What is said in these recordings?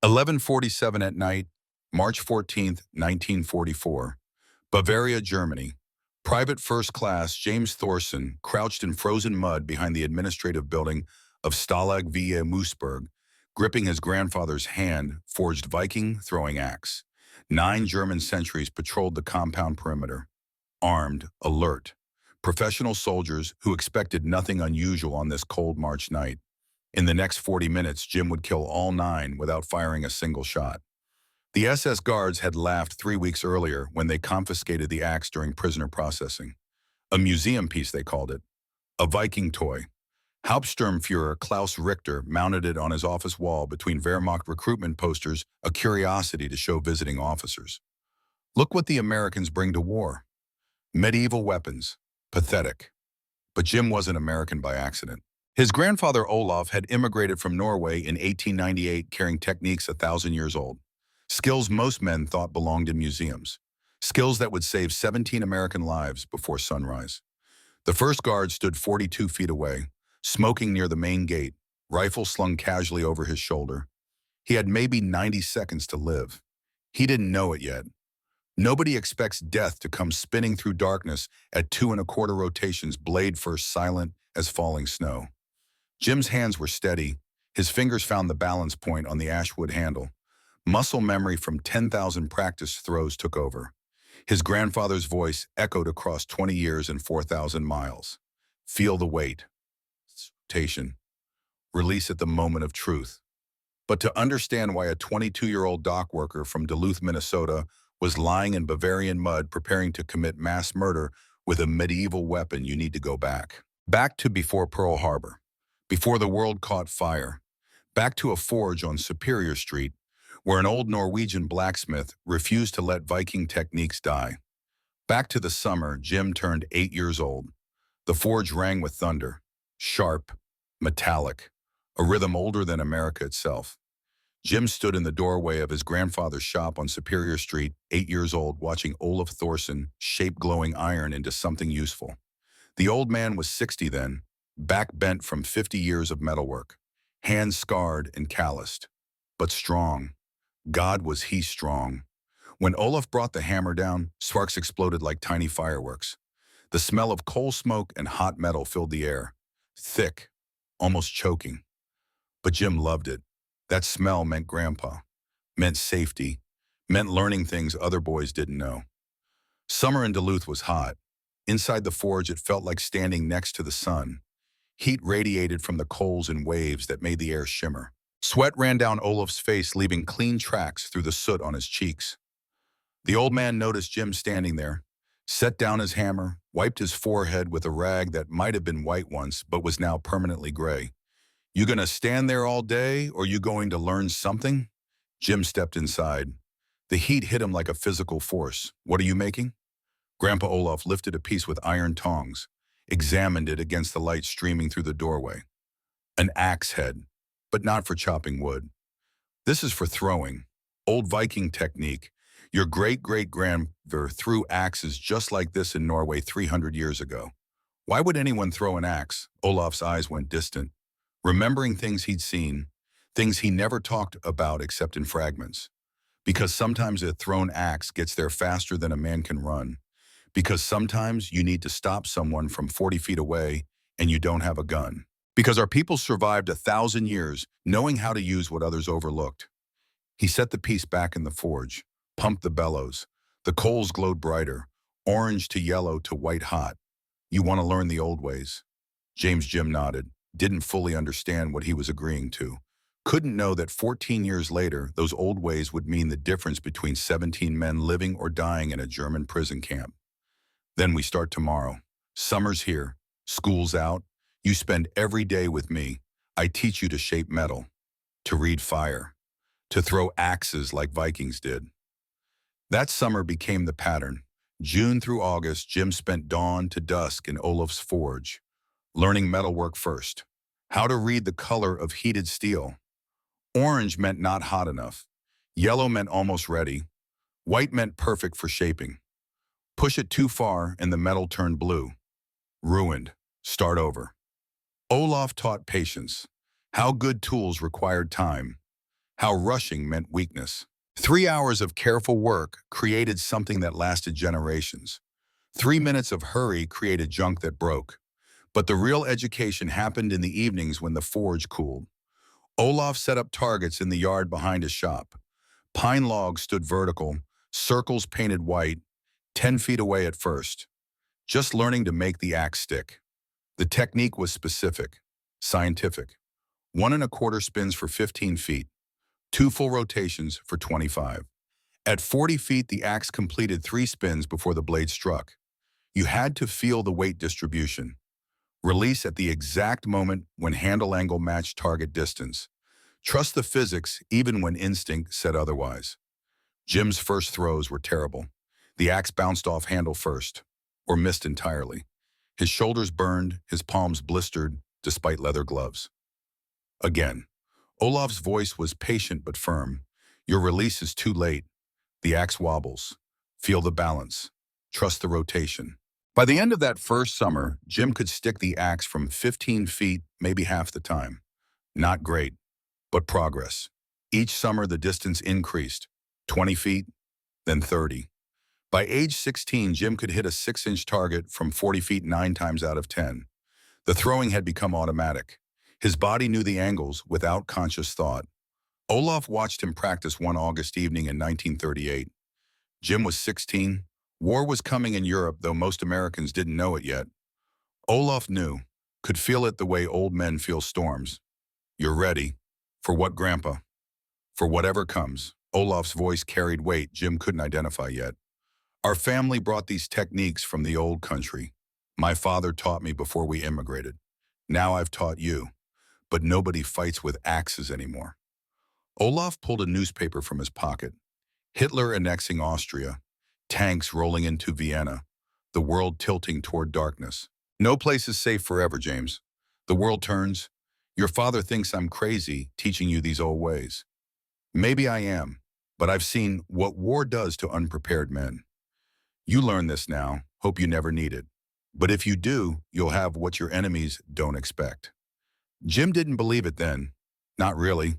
11:47 at night, March 14th, 1944. Bavaria, Germany. Private First Class James Thorson crouched in frozen mud behind the administrative building of Stalag Via Moosburg, gripping his grandfather's hand-forged Viking throwing axe. 9 German sentries patrolled the compound perimeter, armed, alert. Professional soldiers who expected nothing unusual on this cold March night. In the next 40 minutes, Jim would kill all 9 without firing a single shot. The SS guards had laughed 3 weeks earlier when they confiscated the axe during prisoner processing. A museum piece, they called it. A Viking toy. Hauptsturmfuhrer Klaus Richter mounted it on his office wall between Wehrmacht recruitment posters, a curiosity to show visiting officers. Look what the Americans bring to war. Medieval weapons. Pathetic. But Jim wasn't American by accident. His grandfather Olaf had immigrated from Norway in 1898 carrying techniques 1,000 years old. Skills most men thought belonged in museums. Skills that would save 17 American lives before sunrise. The first guard stood 42 feet away, smoking near the main gate, rifle slung casually over his shoulder. He had maybe 90 seconds to live. He didn't know it yet. Nobody expects death to come spinning through darkness at 2 1/4 rotations, blade first silent as falling snow. Jim's hands were steady. His fingers found the balance point on the ashwood handle. Muscle memory from 10,000 practice throws took over. His grandfather's voice echoed across 20 years and 4,000 miles. Feel the weight. Rotation. Release at the moment of truth. But to understand why a 22-year-old dock worker from Duluth, Minnesota, was lying in Bavarian mud preparing to commit mass murder with a medieval weapon, you need to go back. Back to before Pearl Harbor. Before the world caught fire. Back to a forge on Superior Street, where an old Norwegian blacksmith refused to let Viking techniques die. Back to the summer Jim turned 8 years old. The forge rang with thunder, sharp, metallic, a rhythm older than America itself. Jim stood in the doorway of his grandfather's shop on Superior Street, 8 years old, watching Olaf Thorson shape glowing iron into something useful. The old man was 60 then, back bent from 50 years of metalwork, hands scarred and calloused, but strong. God was he strong. When Olaf brought the hammer down, sparks exploded like tiny fireworks. The smell of coal smoke and hot metal filled the air, thick, almost choking. But Jim loved it. That smell meant grandpa, meant safety, meant learning things other boys didn't know. Summer in Duluth was hot. Inside the forge, it felt like standing next to the sun. Heat radiated from the coals in waves that made the air shimmer. Sweat ran down Olaf's face, leaving clean tracks through the soot on his cheeks. The old man noticed Jim standing there, set down his hammer, wiped his forehead with a rag that might have been white once but was now permanently gray. You gonna stand there all day, or you going to learn something? Jim stepped inside. The heat hit him like a physical force. What are you making? Grandpa Olaf lifted a piece with iron tongs, examined it against the light streaming through the doorway. An axe head, but not for chopping wood. This is for throwing. Old Viking technique. Your great-great-grandfather threw axes just like this in Norway 300 years ago. Why would anyone throw an axe? Olaf's eyes went distant, remembering things he'd seen, things he never talked about except in fragments. Because sometimes a thrown axe gets there faster than a man can run. Because sometimes you need to stop someone from 40 feet away and you don't have a gun. Because our people survived 1,000 years knowing how to use what others overlooked. He set the piece back in the forge, pumped the bellows. The coals glowed brighter, orange to yellow to white hot. You want to learn the old ways? Jim nodded, didn't fully understand what he was agreeing to. Couldn't know that 14 years later, those old ways would mean the difference between 17 men living or dying in a German prison camp. Then we start tomorrow. Summer's here, school's out. You spend every day with me. I teach you to shape metal, to read fire, to throw axes like Vikings did. That summer became the pattern. June through August, Jim spent dawn to dusk in Olaf's forge, learning metalwork first. How to read the color of heated steel. Orange meant not hot enough. Yellow meant almost ready. White meant perfect for shaping. Push it too far and the metal turned blue. Ruined. Start over. Olaf taught patience. How good tools required time. How rushing meant weakness. 3 hours of careful work created something that lasted generations. 3 minutes of hurry created junk that broke. But the real education happened in the evenings when the forge cooled. Olaf set up targets in the yard behind his shop. Pine logs stood vertical, circles painted white, 10 feet away at first, just learning to make the axe stick. The technique was specific, scientific. 1 1/4 spins for 15 feet, 2 full rotations for 25. At 40 feet, the axe completed 3 spins before the blade struck. You had to feel the weight distribution. Release at the exact moment when handle angle matched target distance. Trust the physics even when instinct said otherwise. Jim's first throws were terrible. The axe bounced off handle first, or missed entirely. His shoulders burned, his palms blistered, despite leather gloves. Again, Olaf's voice was patient but firm. Your release is too late. The axe wobbles. Feel the balance. Trust the rotation. By the end of that first summer, Jim could stick the axe from 15 feet, maybe half the time. Not great, but progress. Each summer, the distance increased. 20 feet, then 30. By age 16, Jim could hit a 6-inch target from 40 feet 9 times out of 10. The throwing had become automatic. His body knew the angles without conscious thought. Olaf watched him practice one August evening in 1938. Jim was 16. War was coming in Europe, though most Americans didn't know it yet. Olaf knew, could feel it the way old men feel storms. You're ready. For what, Grandpa? For whatever comes. Olaf's voice carried weight Jim couldn't identify yet. Our family brought these techniques from the old country. My father taught me before we immigrated. Now I've taught you. But nobody fights with axes anymore. Olaf pulled a newspaper from his pocket. Hitler annexing Austria. Tanks rolling into Vienna. The world tilting toward darkness. No place is safe forever, James. The world turns. Your father thinks I'm crazy teaching you these old ways. Maybe I am, but I've seen what war does to unprepared men. You learn this now, hope you never need it. But if you do, you'll have what your enemies don't expect. Jim didn't believe it then. Not really.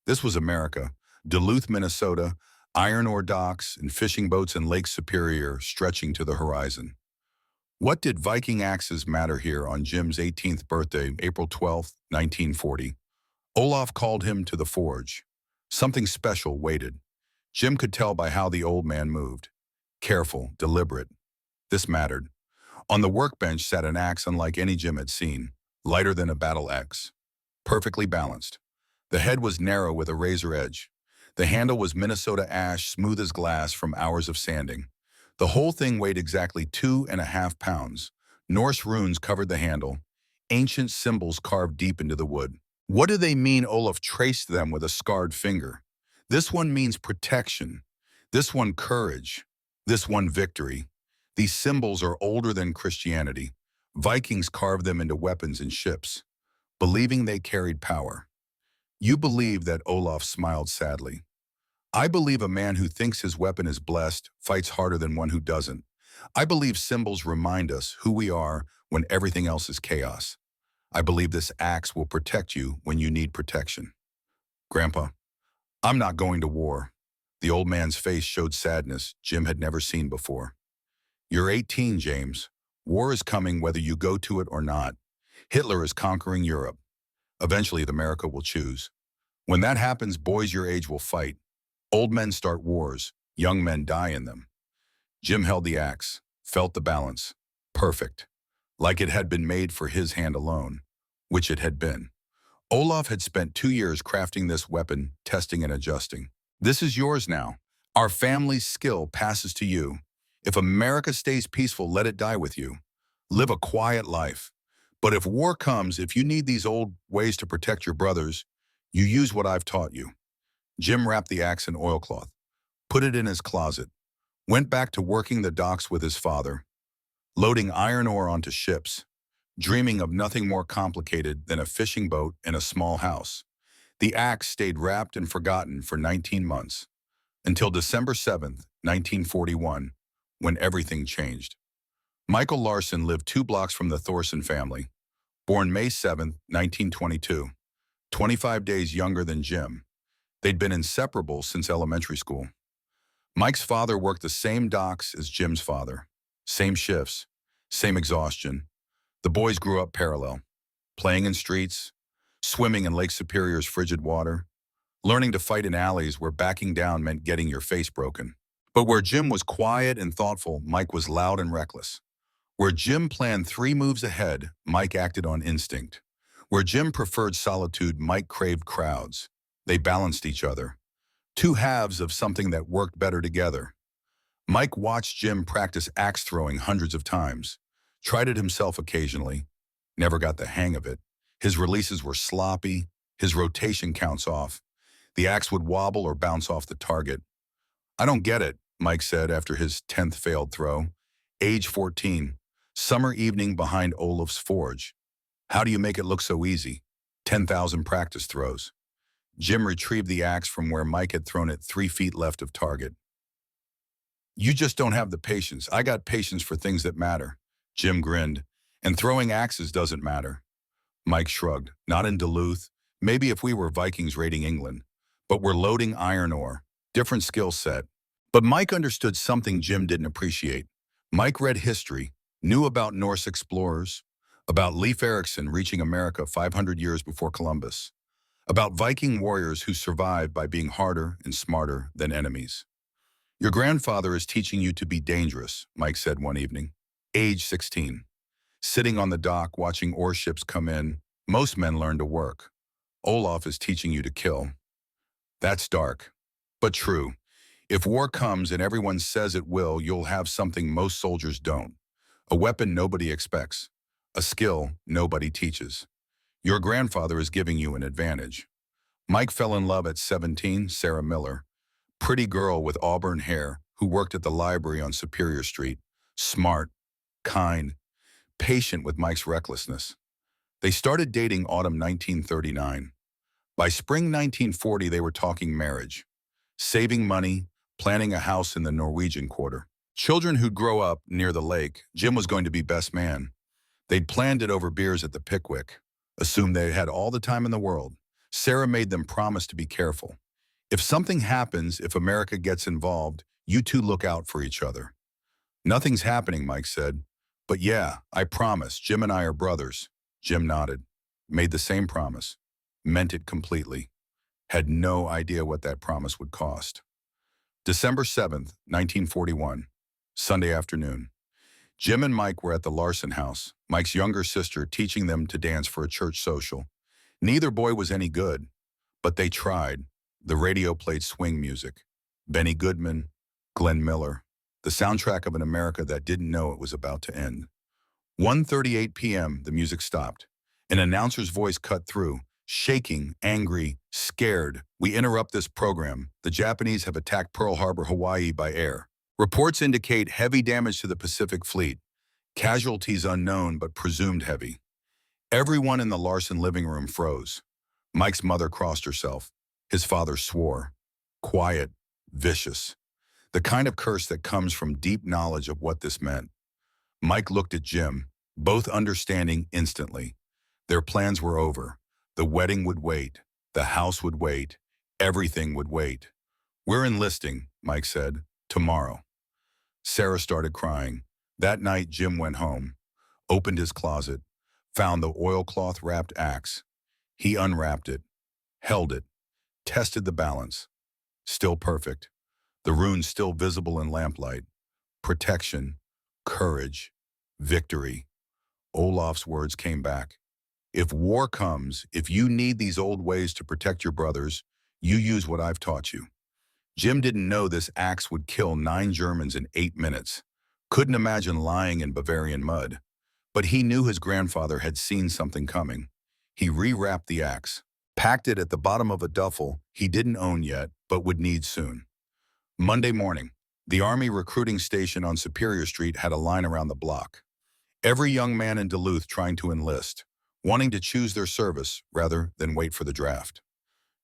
This was America. Duluth, Minnesota, iron ore docks and fishing boats in Lake Superior stretching to the horizon. What did Viking axes matter here on Jim's 18th birthday, April 12, 1940? Olaf called him to the forge. Something special waited. Jim could tell by how the old man moved. Careful, deliberate. This mattered. On the workbench sat an axe unlike any Jim had seen, lighter than a battle axe. Perfectly balanced. The head was narrow with a razor edge. The handle was Minnesota ash, smooth as glass from hours of sanding. The whole thing weighed exactly 2.5 pounds. Norse runes covered the handle, ancient symbols carved deep into the wood. What do they mean? Olaf traced them with a scarred finger. This one means protection. This one courage. This one victory. These symbols are older than Christianity. Vikings carved them into weapons and ships, believing they carried power. You believe that? Olaf smiled sadly. I believe a man who thinks his weapon is blessed fights harder than one who doesn't. I believe symbols remind us who we are when everything else is chaos. I believe this axe will protect you when you need protection. Grandpa, I'm not going to war. The old man's face showed sadness Jim had never seen before. You're 18, James. War is coming whether you go to it or not. Hitler is conquering Europe. Eventually, America will choose. When that happens, boys your age will fight. Old men start wars. Young men die in them. Jim held the axe, felt the balance. Perfect. Like it had been made for his hand alone, which it had been. Olaf had spent 2 years crafting this weapon, testing and adjusting. This is yours now. Our family's skill passes to you. If America stays peaceful, let it die with you. Live a quiet life. But if war comes, if you need these old ways to protect your brothers, you use what I've taught you. Jim wrapped the axe in oilcloth, put it in his closet, went back to working the docks with his father, loading iron ore onto ships, dreaming of nothing more complicated than a fishing boat and a small house. The axe stayed wrapped and forgotten for 19 months, until December 7th, 1941, when everything changed. Michael Larson lived 2 blocks from the Thorson family, born May 7th, 1922, 25 days younger than Jim. They'd been inseparable since elementary school. Mike's father worked the same docks as Jim's father. Same shifts, same exhaustion. The boys grew up parallel, playing in streets, swimming in Lake Superior's frigid water, learning to fight in alleys where backing down meant getting your face broken. But where Jim was quiet and thoughtful, Mike was loud and reckless. Where Jim planned 3 moves ahead, Mike acted on instinct. Where Jim preferred solitude, Mike craved crowds. They balanced each other. Two halves of something that worked better together. Mike watched Jim practice axe throwing hundreds of times, tried it himself occasionally, never got the hang of it. His releases were sloppy, his rotation counts off. The axe would wobble or bounce off the target. "I don't get it," Mike said after his 10th failed throw. Age 14, summer evening behind Olaf's forge. "How do you make it look so easy? 10,000 practice throws." Jim retrieved the axe from where Mike had thrown it 3 feet left of target. "You just don't have the patience. I got patience for things that matter." Jim grinned. "And throwing axes doesn't matter." Mike shrugged. "Not in Duluth. Maybe if we were Vikings raiding England. But we're loading iron ore. Different skill set." But Mike understood something Jim didn't appreciate. Mike read history, knew about Norse explorers, about Leif Erikson reaching America 500 years before Columbus, about Viking warriors who survived by being harder and smarter than enemies. "Your grandfather is teaching you to be dangerous," Mike said one evening. Age 16. Sitting on the dock watching ore ships come in, most men learn to work. Olaf is teaching you to kill. That's dark, but true. If war comes and everyone says it will, you'll have something most soldiers don't. A weapon nobody expects. A skill nobody teaches. Your grandfather is giving you an advantage. Mike fell in love at 17, Sarah Miller. Pretty girl with auburn hair who worked at the library on Superior Street. Smart, kind, patient with Mike's recklessness. They started dating autumn 1939. By spring 1940, they were talking marriage, saving money, planning a house in the Norwegian Quarter. Children who'd grow up near the lake. Jim was going to be best man. They'd planned it over beers at the Pickwick, assumed they had all the time in the world. Sarah made them promise to be careful. "If something happens, if America gets involved, you two look out for each other." "Nothing's happening," Mike said. "But yeah, I promise, Jim and I are brothers." Jim nodded, made the same promise, meant it completely, had no idea what that promise would cost. December 7th, 1941, Sunday afternoon. Jim and Mike were at the Larson house, Mike's younger sister teaching them to dance for a church social. Neither boy was any good, but they tried. The radio played swing music. Benny Goodman, Glenn Miller, the soundtrack of an America that didn't know it was about to end. 1:38 p.m., the music stopped. An announcer's voice cut through, shaking, angry, scared. "We interrupt this program. The Japanese have attacked Pearl Harbor, Hawaii by air. Reports indicate heavy damage to the Pacific Fleet. Casualties unknown but presumed heavy." Everyone in the Larson living room froze. Mike's mother crossed herself. His father swore. Quiet, vicious. The kind of curse that comes from deep knowledge of what this meant. Mike looked at Jim, both understanding instantly. Their plans were over. The wedding would wait. The house would wait. Everything would wait. "We're enlisting," Mike said. "Tomorrow." Sarah started crying. That night, Jim went home, opened his closet, found the oilcloth-wrapped axe. He unwrapped it, held it, tested the balance. Still perfect. The runes still visible in lamplight. Protection, courage, victory. Olaf's words came back. "If war comes, if you need these old ways to protect your brothers, you use what I've taught you." Jim didn't know this axe would kill 9 Germans in 8 minutes. Couldn't imagine lying in Bavarian mud. But he knew his grandfather had seen something coming. He rewrapped the axe, packed it at the bottom of a duffel he didn't own yet, but would need soon. Monday morning, the Army recruiting station on Superior Street had a line around the block. Every young man in Duluth trying to enlist, wanting to choose their service rather than wait for the draft.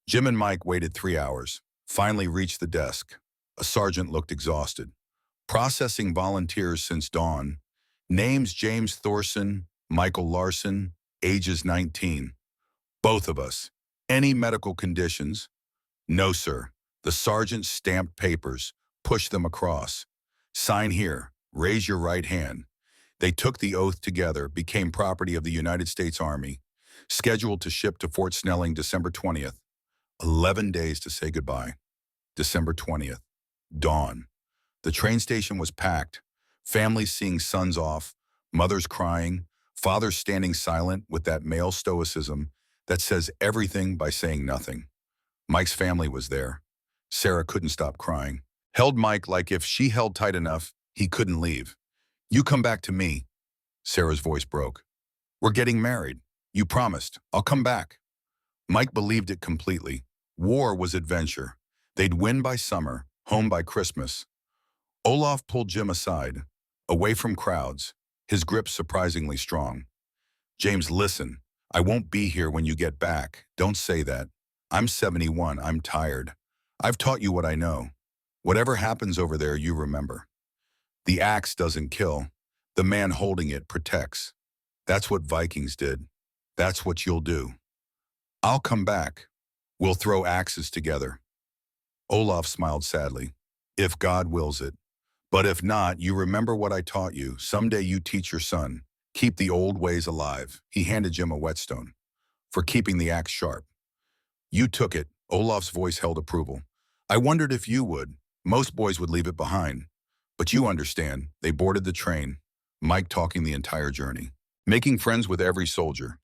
Jim and Mike waited 3 hours, finally reached the desk. A sergeant looked exhausted. "Processing volunteers since dawn. Names James Thorson, Michael Larson, ages 19. Both of us. Any medical conditions?" No, sir. The sergeant stamped papers, pushed them across. Sign here. Raise your right hand. They took the oath together, became property of the United States Army, scheduled to ship to Fort Snelling December 20th. 11 days to say goodbye. December 20th. Dawn. The train station was packed. Families seeing sons off, mothers crying, fathers standing silent with that male stoicism that says everything by saying nothing. Mike's family was there. Sarah couldn't stop crying. Held Mike like if she held tight enough, he couldn't leave. You come back to me. Sarah's voice broke. We're getting married. You promised. I'll come back. Mike believed it completely. War was adventure. They'd win by summer, home by Christmas. Olaf pulled Jim aside, away from crowds, his grip surprisingly strong. James, listen. I won't be here when you get back. Don't say that. I'm 71. I'm tired. I've taught you what I know. Whatever happens over there, you remember. The axe doesn't kill. The man holding it protects. That's what Vikings did. That's what you'll do. I'll come back. We'll throw axes together. Olaf smiled sadly. If God wills it. But if not, you remember what I taught you. Someday you teach your son. Keep the old ways alive. He handed Jim a whetstone. For keeping the axe sharp. You took it. Olaf's voice held approval. I wondered if you would. Most boys would leave it behind. But you understand. They boarded the train. Mike talking the entire journey. Making friends with every soldier.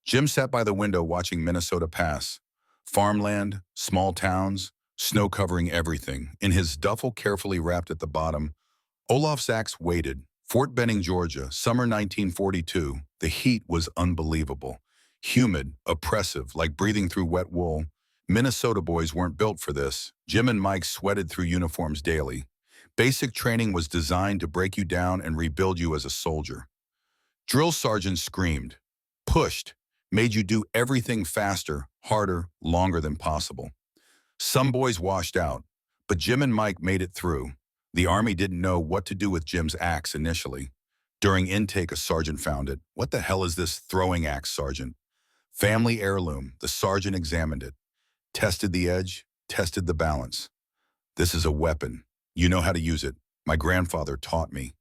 Jim sat by the window watching Minnesota pass. Farmland, small towns, snow covering everything. In his duffel carefully wrapped at the bottom, Olaf's axe waited. Fort Benning, Georgia, summer 1942. The heat was unbelievable. Humid, oppressive, like breathing through wet wool. Minnesota boys weren't built for this. Jim and Mike sweated through uniforms daily. Basic training was designed to break you down and rebuild you as a soldier. Drill sergeants screamed, pushed, made you do everything faster, harder, longer than possible. Some boys washed out, but Jim and Mike made it through. The Army didn't know what to do with Jim's axe initially. During intake, a sergeant found it. What the hell is this throwing axe, Sergeant? Family heirloom. The sergeant examined it. Tested the edge, tested the balance. This is a weapon. You know how to use it. My grandfather taught me.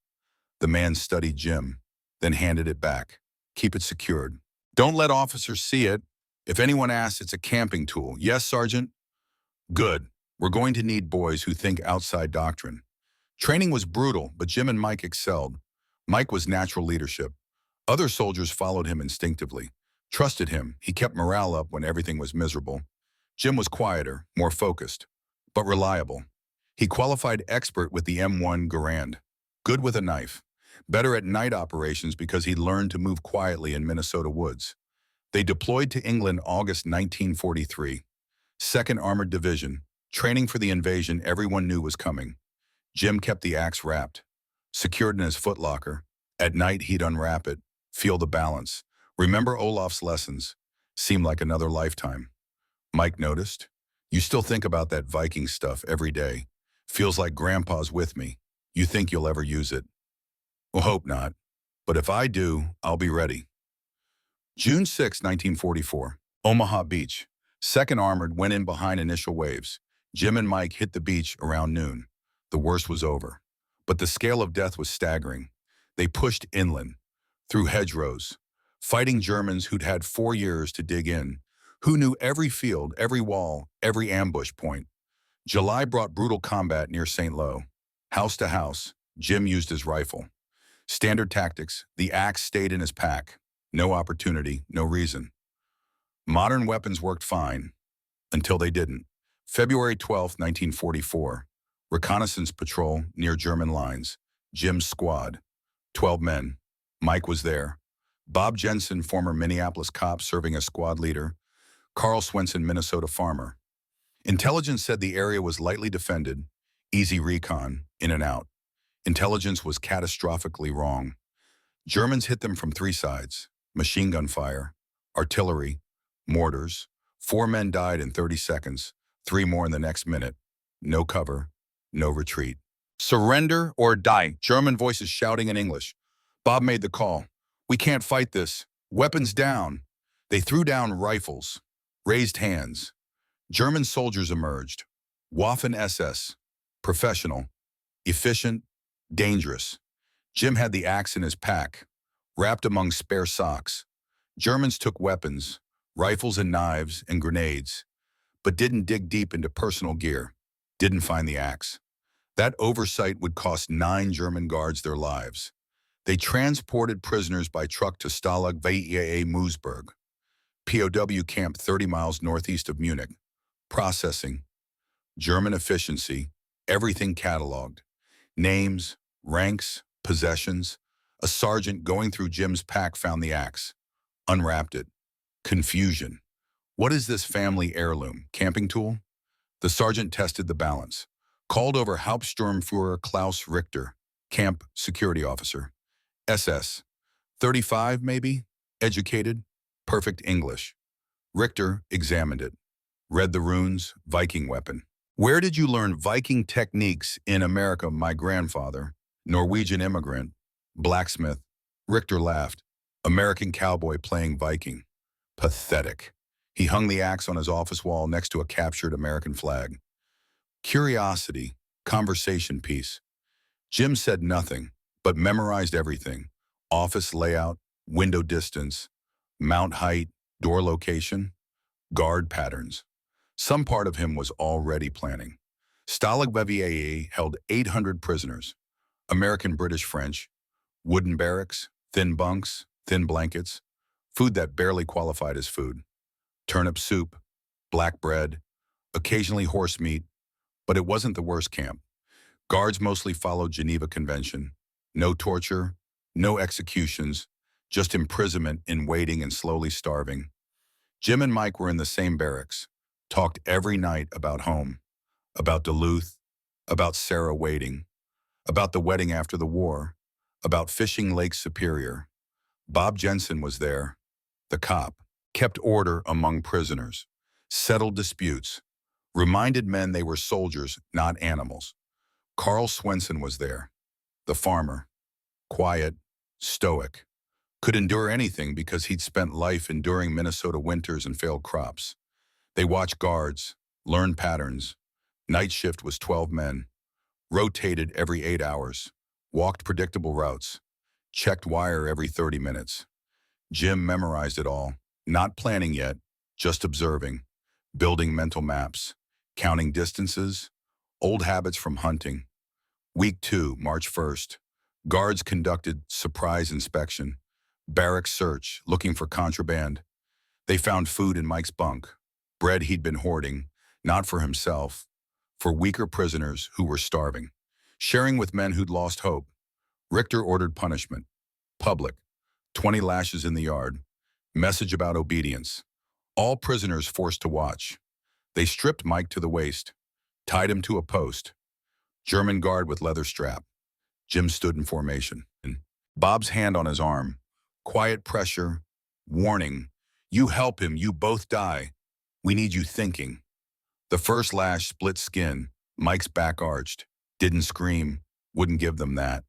The man studied Jim, then handed it back. Keep it secured. Don't let officers see it. If anyone asks, it's a camping tool. Yes, Sergeant? Good. We're going to need boys who think outside doctrine. Training was brutal, but Jim and Mike excelled. Mike was natural leadership. Other soldiers followed him instinctively, trusted him. He kept morale up when everything was miserable. Jim was quieter, more focused, but reliable. He qualified expert with the M1 Garand, good with a knife, better at night operations because he'd learned to move quietly in Minnesota woods. They deployed to England August 1943. 2nd Armored Division, training for the invasion everyone knew was coming. Jim kept the axe wrapped, secured in his footlocker. At night, he'd unwrap it, feel the balance. Remember Olaf's lessons. Seemed like another lifetime. Mike noticed. You still think about that Viking stuff every day. Feels like Grandpa's with me. You think you'll ever use it? Well, hope not. But if I do, I'll be ready. June 6, 1944. Omaha Beach. 2nd Armored went in behind initial waves. Jim and Mike hit the beach around noon. The worst was over. But the scale of death was staggering. They pushed inland, through hedgerows, fighting Germans who'd had 4 years to dig in, who knew every field, every wall, every ambush point. July brought brutal combat near St. Lo. House to house, Jim used his rifle. Standard tactics, the axe stayed in his pack. No opportunity, no reason. Modern weapons worked fine, until they didn't. February 12, 1944. Reconnaissance patrol near German lines. Jim's squad. 12 men. Mike was there. Bob Jensen, former Minneapolis cop serving as squad leader. Carl Swenson, Minnesota farmer. Intelligence said the area was lightly defended. Easy recon, in and out. Intelligence was catastrophically wrong. Germans hit them from 3 sides. Machine gun fire, artillery, mortars. 4 men died in 30 seconds, 3 more in the next minute. No cover, no retreat. Surrender or die, German voices shouting in English. Bob made the call. We can't fight this. Weapons down. They threw down rifles, raised hands. German soldiers emerged. Waffen SS, professional, efficient, dangerous. Jim had the axe in his pack, wrapped among spare socks. Germans took weapons, rifles and knives and grenades, but didn't dig deep into personal gear, didn't find the axe. That oversight would cost 9 German guards their lives. They transported prisoners by truck to Stalag Via Moosburg, POW camp 30 miles northeast of Munich. Processing, German efficiency, everything cataloged. Names, ranks, possessions. A sergeant going through Jim's pack found the axe, unwrapped it. Confusion. What is this family heirloom? Camping tool? The sergeant tested the balance. Called over Hauptsturmführer Klaus Richter, camp security officer. SS. 35, maybe? Educated? Perfect English. Richter examined it. Read the runes, Viking weapon. Where did you learn Viking techniques in America, my grandfather? Norwegian immigrant. Blacksmith. Richter laughed. American cowboy playing Viking. Pathetic. He hung the axe on his office wall next to a captured American flag. Curiosity. Conversation piece. Jim said nothing, but memorized everything. Office layout, window distance, mount height, door location, guard patterns. Some part of him was already planning. Stalag Vevey held 800 prisoners. American, British, French. Wooden barracks, thin bunks, thin blankets. Food that barely qualified as food. Turnip soup, black bread, occasionally horse meat. But it wasn't the worst camp. Guards mostly followed Geneva Convention. No torture, no executions, just imprisonment in waiting and slowly starving. Jim and Mike were in the same barracks, talked every night about home, about Duluth, about Sarah waiting, about the wedding after the war, about fishing Lake Superior. Bob Jensen was there, the cop, kept order among prisoners, settled disputes, reminded men they were soldiers, not animals. Carl Swenson was there, the farmer, quiet, stoic, could endure anything because he'd spent life enduring Minnesota winters and failed crops. They watched guards, learned patterns. Night shift was 12 men, rotated every 8 hours, walked predictable routes, checked wire every 30 minutes. Jim memorized it all, not planning yet, just observing, building mental maps, counting distances, old habits from hunting. Week 2, March 1st. Guards conducted surprise inspection, barrack search, looking for contraband. They found food in Mike's bunk, bread he'd been hoarding, not for himself, for weaker prisoners who were starving, sharing with men who'd lost hope. Richter ordered punishment, public, 20 lashes in the yard, message about obedience. All prisoners forced to watch. They stripped Mike to the waist, tied him to a post. German guard with leather strap. Jim stood in formation. Bob's hand on his arm. Quiet pressure. Warning. You help him, you both die. We need you thinking. The first lash split skin. Mike's back arched. Didn't scream. Wouldn't give them that.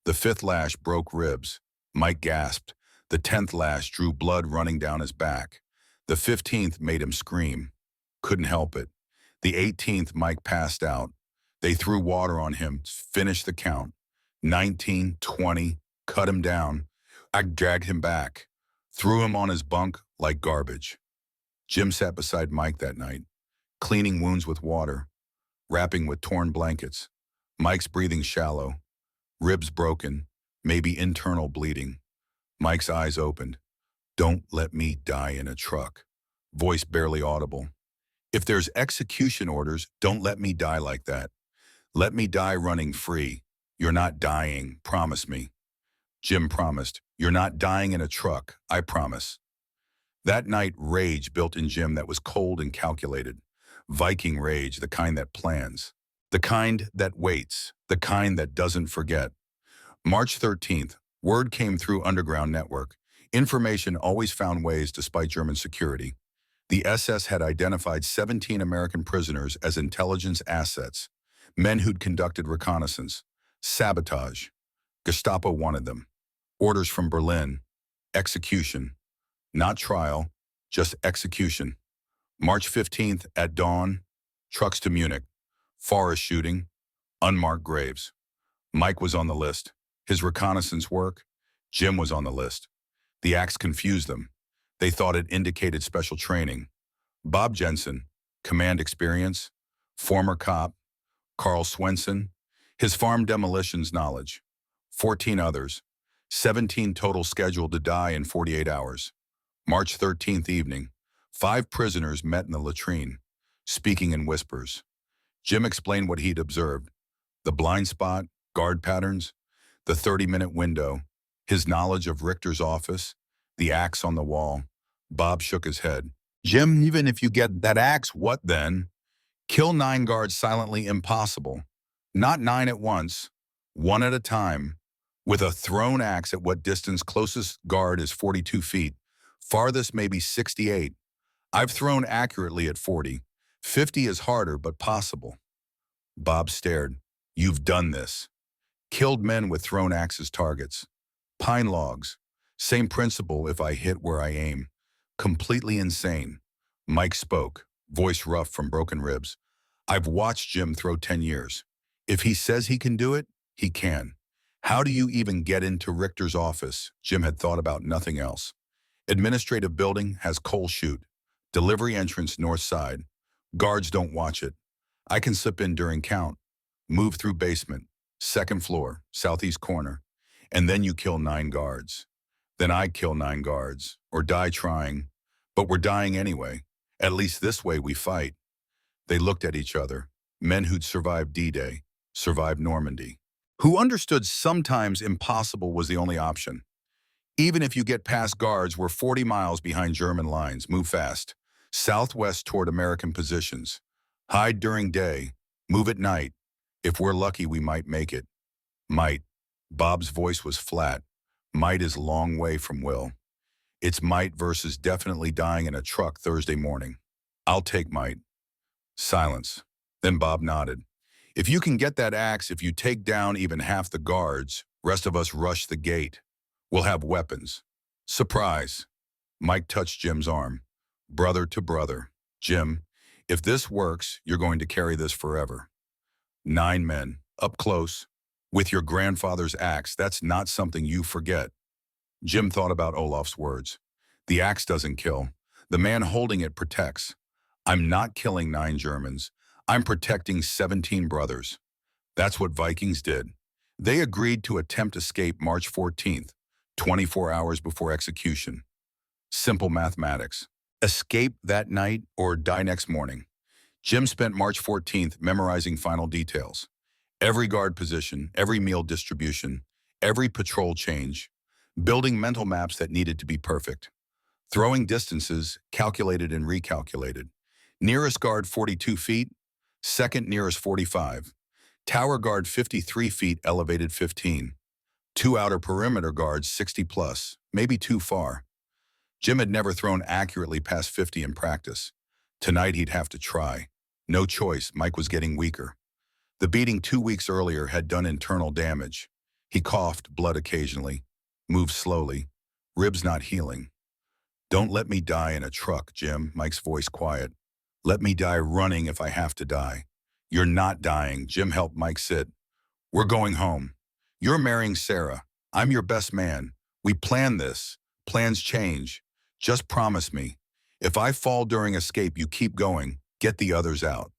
The 5th lash broke ribs. Mike gasped. The 10th lash drew blood running down his back. The 15th made him scream. Couldn't help it. The 18th, Mike passed out. They threw water on him, finished the count. 19, 20, cut him down. I dragged him back, threw him on his bunk like garbage. Jim sat beside Mike that night, cleaning wounds with water, wrapping with torn blankets. Mike's breathing shallow, ribs broken, maybe internal bleeding. Mike's eyes opened. Don't let me die in a truck. Voice barely audible. If there's execution orders, don't let me die like that. Let me die running free. You're not dying, promise me. Jim promised. You're not dying in a truck, I promise. That night, rage built in Jim that was cold and calculated. Viking rage, the kind that plans. The kind that waits. The kind that doesn't forget. March 13th, word came through underground network. Information always found ways despite German security. The SS had identified 17 American prisoners as intelligence assets, men who'd conducted reconnaissance, sabotage. Gestapo wanted them. Orders from Berlin. Execution. Not trial, just execution. March 15th at dawn, trucks to Munich, forest shooting, unmarked graves. Mike was on the list. His reconnaissance work, Jim was on the list. The axe confused them. They thought it indicated special training. Bob Jensen, command experience, former cop, Carl Swenson, his farm demolitions knowledge, 14 others, 17 total scheduled to die in 48 hours. March 13th evening, 5 prisoners met in the latrine, speaking in whispers. Jim explained what he'd observed, the blind spot, guard patterns, the 30-minute window, his knowledge of Richter's office, the axe on the wall. Bob shook his head. Jim, even if you get that axe, what then? Kill 9 guards silently impossible. Not 9 at once, 1 at a time. With a thrown axe at what distance closest guard is 42 feet. Farthest maybe 68. I've thrown accurately at 40. 50 is harder, but possible. Bob stared. You've done this. Killed men with thrown axes targets. Pine logs. Same principle if I hit where I aim. Completely insane. Mike spoke, voice rough from broken ribs. I've watched Jim throw 10 years. If he says he can do it, he can. How do you even get into Richter's office? Jim had thought about nothing else. Administrative building has coal chute. Delivery entrance north side. Guards don't watch it. I can slip in during count. Move through basement. Second floor, southeast corner. And then you kill 9 guards. Then I kill 9 guards, or die trying. But we're dying anyway. At least this way we fight. They looked at each other. Men who'd survived D-Day, survived Normandy. Who understood sometimes impossible was the only option. Even if you get past guards, we're 40 miles behind German lines. Move fast. Southwest toward American positions. Hide during day. Move at night. If we're lucky, we might make it. Might. Bob's voice was flat. Might is a long way from will. It's might versus definitely dying in a truck Thursday morning. I'll take might. Silence. Then Bob nodded. If you can get that axe, if you take down even half the guards, rest of us rush the gate. We'll have weapons. Surprise. Mike touched Jim's arm. Brother to brother. Jim, if this works, you're going to carry this forever. 9 men, up close, with your grandfather's axe. That's not something you forget. Jim thought about Olaf's words. The axe doesn't kill. The man holding it protects. I'm not killing 9 Germans. I'm protecting 17 brothers. That's what Vikings did. They agreed to attempt escape March 14th, 24 hours before execution. Simple mathematics. Escape that night or die next morning. Jim spent March 14th memorizing final details. Every guard position, every meal distribution, every patrol change. Building mental maps that needed to be perfect. Throwing distances, calculated and recalculated. Nearest guard 42 feet, second nearest 45. Tower guard 53 feet, elevated 15. 2 outer perimeter guards 60 plus, maybe too far. Jim had never thrown accurately past 50 in practice. Tonight he'd have to try. No choice, Mike was getting weaker. The beating 2 weeks earlier had done internal damage. He coughed, blood occasionally. Moved slowly. Ribs not healing. Don't let me die in a truck, Jim, Mike's voice quiet. Let me die running if I have to die. You're not dying. Jim helped Mike sit. We're going home. You're marrying Sarah. I'm your best man. We planned this. Plans change. Just promise me. If I fall during escape, you keep going. Get the others out.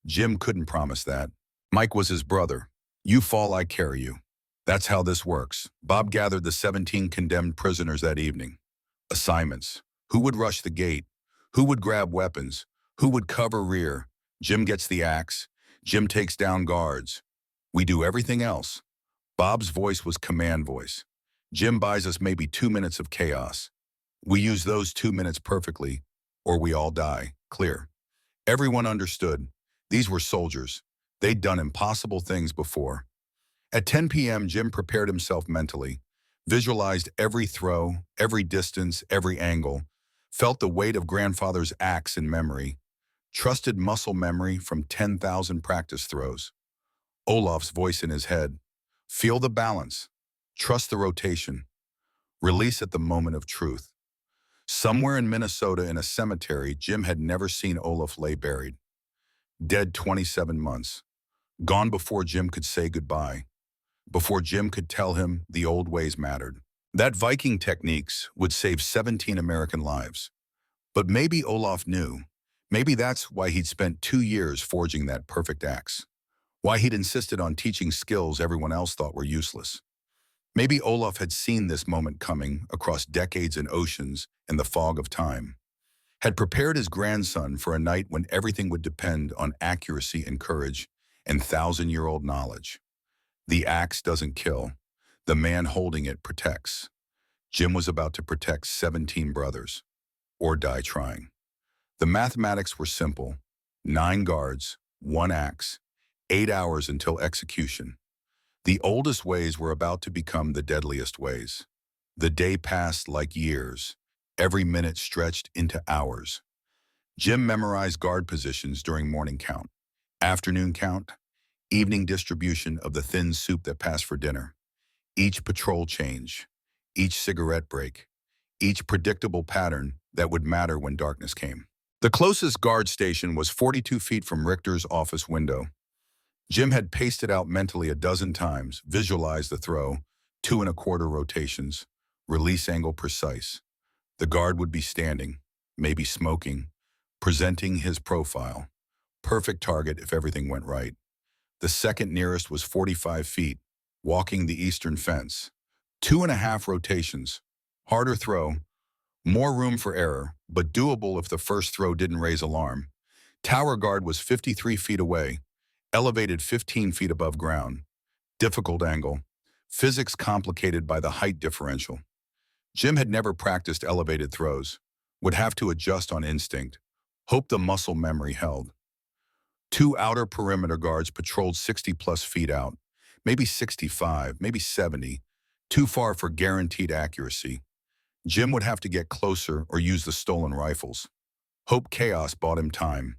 Jim couldn't promise that. Mike was his brother. You fall, I carry you. That's how this works. Bob gathered the 17 condemned prisoners that evening. Assignments. Who would rush the gate? Who would grab weapons? Who would cover rear? Jim gets the axe. Jim takes down guards. We do everything else. Bob's voice was command voice. Jim buys us maybe 2 minutes of chaos. We use those 2 minutes perfectly, or we all die. Clear. Everyone understood. These were soldiers. They'd done impossible things before. At 10 p.m., Jim prepared himself mentally, visualized every throw, every distance, every angle, felt the weight of grandfather's axe in memory, trusted muscle memory from 10,000 practice throws. Olaf's voice in his head. Feel the balance. Trust the rotation. Release at the moment of truth. Somewhere in Minnesota in a cemetery, Jim had never seen Olaf lay buried. Dead 27 months. Gone before Jim could say goodbye. Before Jim could tell him the old ways mattered. That Viking techniques would save 17 American lives. But maybe Olaf knew. Maybe that's why he'd spent 2 years forging that perfect axe. Why he'd insisted on teaching skills everyone else thought were useless. Maybe Olaf had seen this moment coming across decades and oceans in the fog of time. Had prepared his grandson for a night when everything would depend on accuracy and courage and thousand-year-old knowledge. The axe doesn't kill. The man holding it protects. Jim was about to protect 17 brothers, or die trying. The mathematics were simple. 9 guards, 1 axe, 8 hours until execution. The oldest ways were about to become the deadliest ways. The day passed like years. Every minute stretched into hours. Jim memorized guard positions during morning count, afternoon count, evening distribution of the thin soup that passed for dinner. Each patrol change, each cigarette break, each predictable pattern that would matter when darkness came. The closest guard station was 42 feet from Richter's office window. Jim had paced it out mentally a dozen times, visualized the throw, 2 1/4 rotations, release angle precise. The guard would be standing, maybe smoking, presenting his profile. Perfect target if everything went right. The second nearest was 45 feet, walking the eastern fence. 2 1/2 rotations. Harder throw, more room for error, but doable if the first throw didn't raise alarm. Tower guard was 53 feet away, elevated 15 feet above ground. Difficult angle. Physics complicated by the height differential. Jim had never practiced elevated throws, would have to adjust on instinct, hope the muscle memory held. 2 outer perimeter guards patrolled 60-plus feet out, maybe 65, maybe 70, too far for guaranteed accuracy. Jim would have to get closer or use the stolen rifles. Hope chaos bought him time.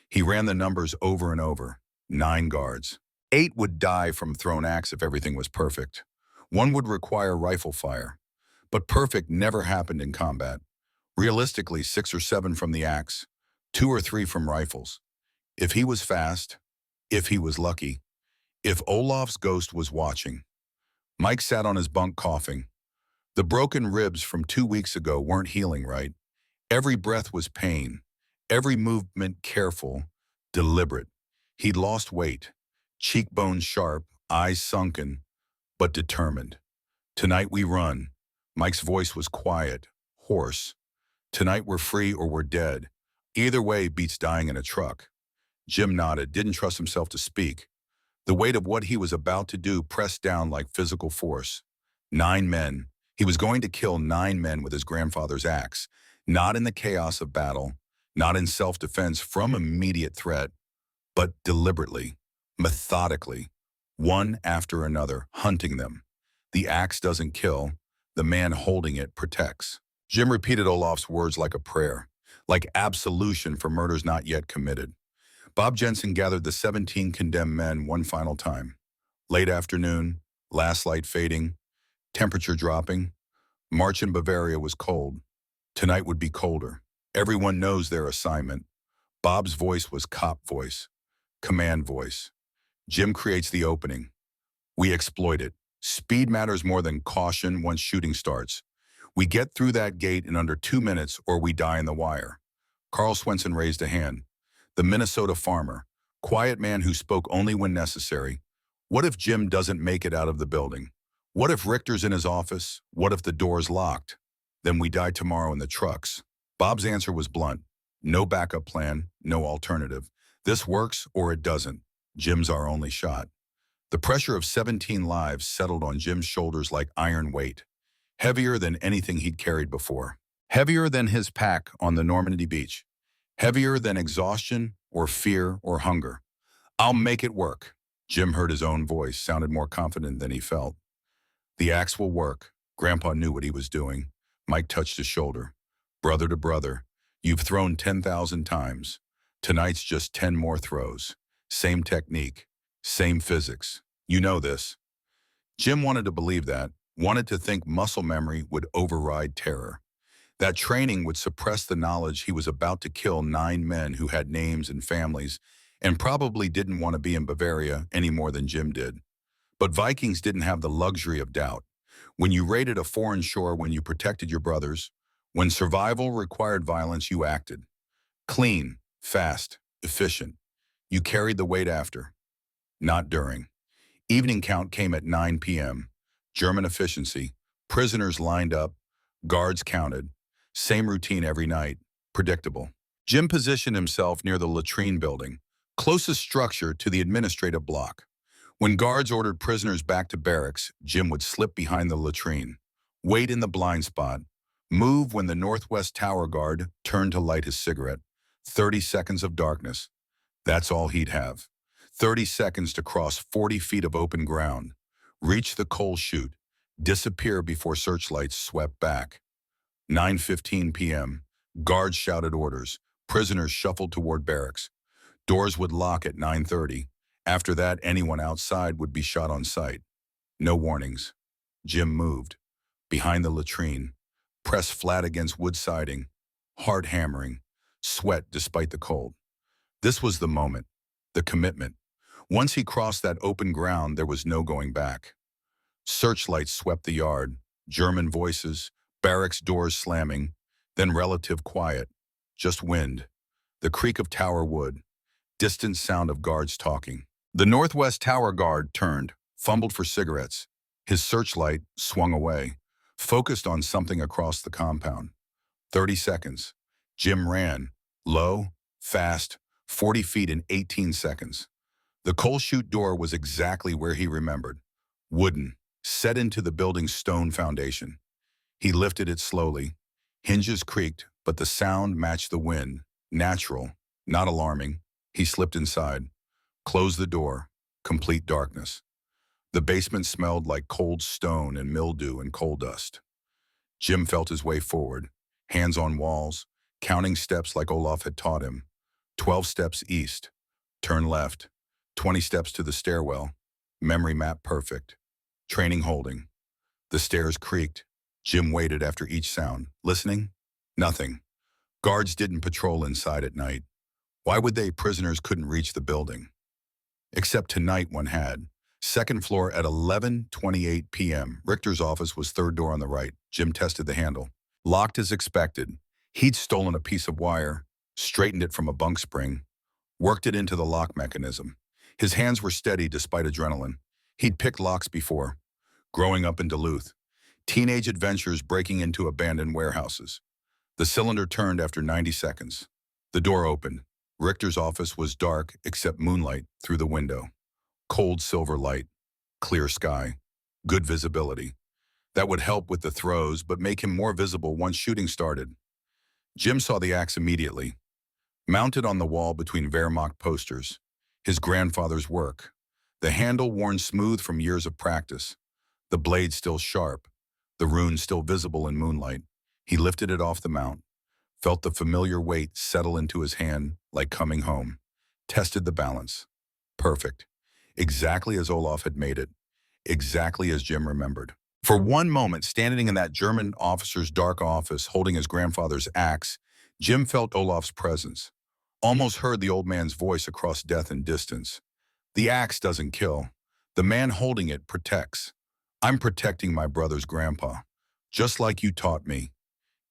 He ran the numbers over and over. 9 guards. 8 would die from thrown axe if everything was perfect. 1 would require rifle fire. But perfect never happened in combat. Realistically, 6 or 7 from the axe, 2 or 3 from rifles. If he was fast, if he was lucky, if Olaf's ghost was watching. Mike sat on his bunk coughing. The broken ribs from 2 weeks ago weren't healing right. Every breath was pain, every movement careful, deliberate. He'd lost weight, cheekbones sharp, eyes sunken, but determined. Tonight we run. Mike's voice was quiet, hoarse. Tonight we're free or we're dead. Either way beats dying in a truck. Jim nodded, didn't trust himself to speak. The weight of what he was about to do pressed down like physical force. 9 men. He was going to kill 9 men with his grandfather's axe, not in the chaos of battle, not in self-defense from immediate threat, but deliberately, methodically, one after another, hunting them. The axe doesn't kill. The man holding it protects. Jim repeated Olaf's words like a prayer, like absolution for murders not yet committed. Bob Jensen gathered the 17 condemned men one final time. Late afternoon, last light fading, temperature dropping. March in Bavaria was cold. Tonight would be colder. Everyone knows their assignment. Bob's voice was cop voice, command voice. Jim creates the opening. We exploit it. Speed matters more than caution once shooting starts. We get through that gate in under 2 minutes or we die in the wire. Carl Swenson raised a hand. The Minnesota farmer, quiet man who spoke only when necessary. What if Jim doesn't make it out of the building? What if Richter's in his office? What if the door's locked? Then we die tomorrow in the trucks. Bob's answer was blunt. No backup plan, no alternative. This works or it doesn't. Jim's our only shot. The pressure of 17 lives settled on Jim's shoulders like iron weight, heavier than anything he'd carried before. Heavier than his pack on the Normandy beach. Heavier than exhaustion or fear or hunger. I'll make it work. Jim heard his own voice, sounded more confident than he felt. The axe will work. Grandpa knew what he was doing. Mike touched his shoulder. Brother to brother, you've thrown 10,000 times. Tonight's just 10 more throws. Same technique, same physics. You know this. Jim wanted to believe that, wanted to think muscle memory would override terror. That training would suppress the knowledge he was about to kill 9 men who had names and families and probably didn't want to be in Bavaria any more than Jim did. But Vikings didn't have the luxury of doubt. When you raided a foreign shore, when you protected your brothers, when survival required violence, you acted. Clean, fast, efficient. You carried the weight after, not during. Evening count came at 9 p.m. German efficiency. Prisoners lined up. Guards counted. Same routine every night. Predictable. Jim positioned himself near the latrine building, closest structure to the administrative block. When guards ordered prisoners back to barracks, Jim would slip behind the latrine, wait in the blind spot, move when the Northwest Tower guard turned to light his cigarette. 30 seconds of darkness. That's all he'd have. 30 seconds to cross 40 feet of open ground, reach the coal chute, disappear before searchlights swept back. 9:15 p.m. Guards shouted orders. Prisoners shuffled toward barracks. Doors would lock at 9:30. After that, anyone outside would be shot on sight. No warnings. Jim moved. Behind the latrine. Pressed flat against wood siding. Hard hammering. Sweat despite the cold. This was the moment. The commitment. Once he crossed that open ground, there was no going back. Searchlights swept the yard. German voices. Barracks doors slamming. Then relative quiet. Just wind. The creak of tower wood. Distant sound of guards talking. The Northwest Tower guard turned, fumbled for cigarettes. His searchlight swung away, focused on something across the compound. 30 seconds. Jim ran, low, fast, 40 feet in 18 seconds. The coal chute door was exactly where he remembered. Wooden, set into the building's stone foundation. He lifted it slowly. Hinges creaked, but the sound matched the wind. Natural, not alarming. He slipped inside. Closed the door. Complete darkness. The basement smelled like cold stone and mildew and coal dust. Jim felt his way forward, hands on walls, counting steps like Olaf had taught him. 12 steps east. Turn left. 20 steps to the stairwell. Memory map perfect. Training holding. The stairs creaked. Jim waited after each sound. Listening? Nothing. Guards didn't patrol inside at night. Why would they? Prisoners couldn't reach the building. Except tonight one had. Second floor at 11:28 p.m. Richter's office was third door on the right. Jim tested the handle. Locked as expected. He'd stolen a piece of wire, straightened it from a bunk spring, worked it into the lock mechanism. His hands were steady despite adrenaline. He'd picked locks before. Growing up in Duluth. Teenage adventures breaking into abandoned warehouses. The cylinder turned after 90 seconds. The door opened. Richter's office was dark except moonlight through the window. Cold silver light. Clear sky. Good visibility. That would help with the throws, but make him more visible once shooting started. Jim saw the axe immediately. Mounted on the wall between Wehrmacht posters. His grandfather's work. The handle worn smooth from years of practice. The blade still sharp. The runes still visible in moonlight. He lifted it off the mount. Felt the familiar weight settle into his hand like coming home. Tested the balance. Perfect. Exactly as Olaf had made it. Exactly as Jim remembered. For one moment, standing in that German officer's dark office holding his grandfather's axe, Jim felt Olaf's presence. Almost heard the old man's voice across death and distance. The axe doesn't kill. The man holding it protects. I'm protecting my brother's grandpa, just like you taught me.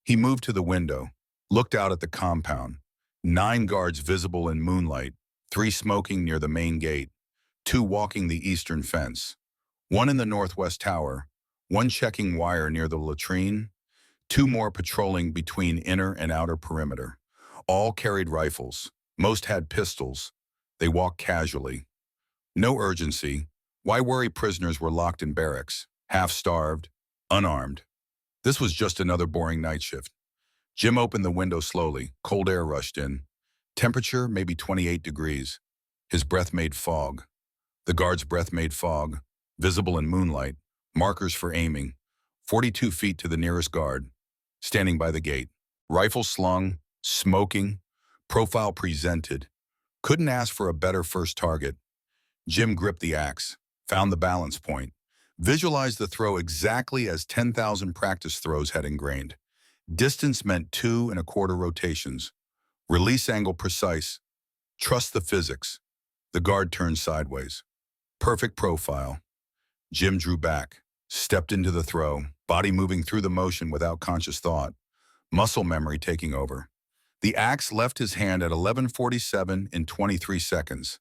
He moved to the window, looked out at the compound. 9 guards visible in moonlight, 3 smoking near the main gate, 2 walking the eastern fence, 1 in the Northwest Tower, 1 checking wire near the latrine, 2 more patrolling between inner and outer perimeter. All carried rifles. Most had pistols. They walked casually. No urgency. Why worry? Prisoners were locked in barracks, half-starved, unarmed. This was just another boring night shift. Jim opened the window slowly. Cold air rushed in. Temperature maybe 28 degrees. His breath made fog. The guard's breath made fog. Visible in moonlight. Markers for aiming. 42 feet to the nearest guard. Standing by the gate. Rifle slung. Smoking. Profile presented. Couldn't ask for a better first target. Jim gripped the axe. Found the balance point. Visualized the throw exactly as 10,000 practice throws had ingrained. Distance meant 2¼ rotations. Release angle precise. Trust the physics. The guard turned sideways. Perfect profile. Jim drew back, stepped into the throw, body moving through the motion without conscious thought, muscle memory taking over. The axe left his hand at 11:47 in 23 seconds.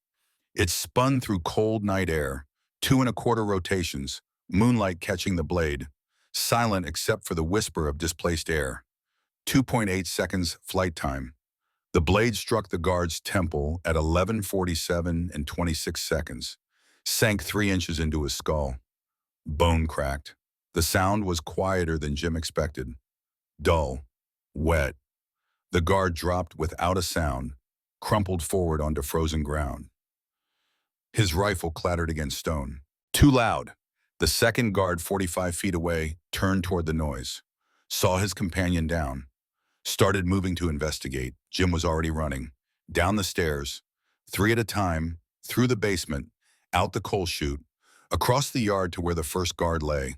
It spun through cold night air, 2¼ rotations, moonlight catching the blade, silent except for the whisper of displaced air. 2.8 seconds flight time. The blade struck the guard's temple at 11:47 and 26 seconds, sank 3 inches into his skull. Bone cracked. The sound was quieter than Jim expected. Dull. Wet. The guard dropped without a sound, crumpled forward onto frozen ground. His rifle clattered against stone. Too loud. The second guard 45 feet away turned toward the noise, saw his companion down, started moving to investigate. Jim was already running. Down the stairs, 3 at a time, through the basement, out the coal chute, across the yard to where the first guard lay.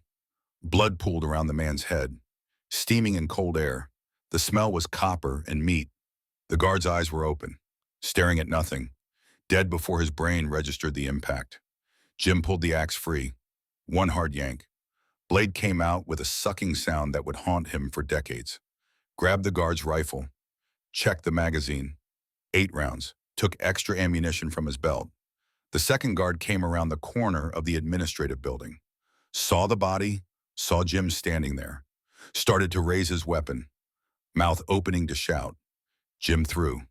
Blood pooled around the man's head, steaming in cold air. The smell was copper and meat. The guard's eyes were open, staring at nothing, dead before his brain registered the impact. Jim pulled the axe free. One hard yank. Blade came out with a sucking sound that would haunt him for decades. Grabbed the guard's rifle. Checked the magazine. 8 rounds. Took extra ammunition from his belt. The second guard came around the corner of the administrative building. Saw the body, saw Jim standing there. Started to raise his weapon, mouth opening to shout. Jim threw.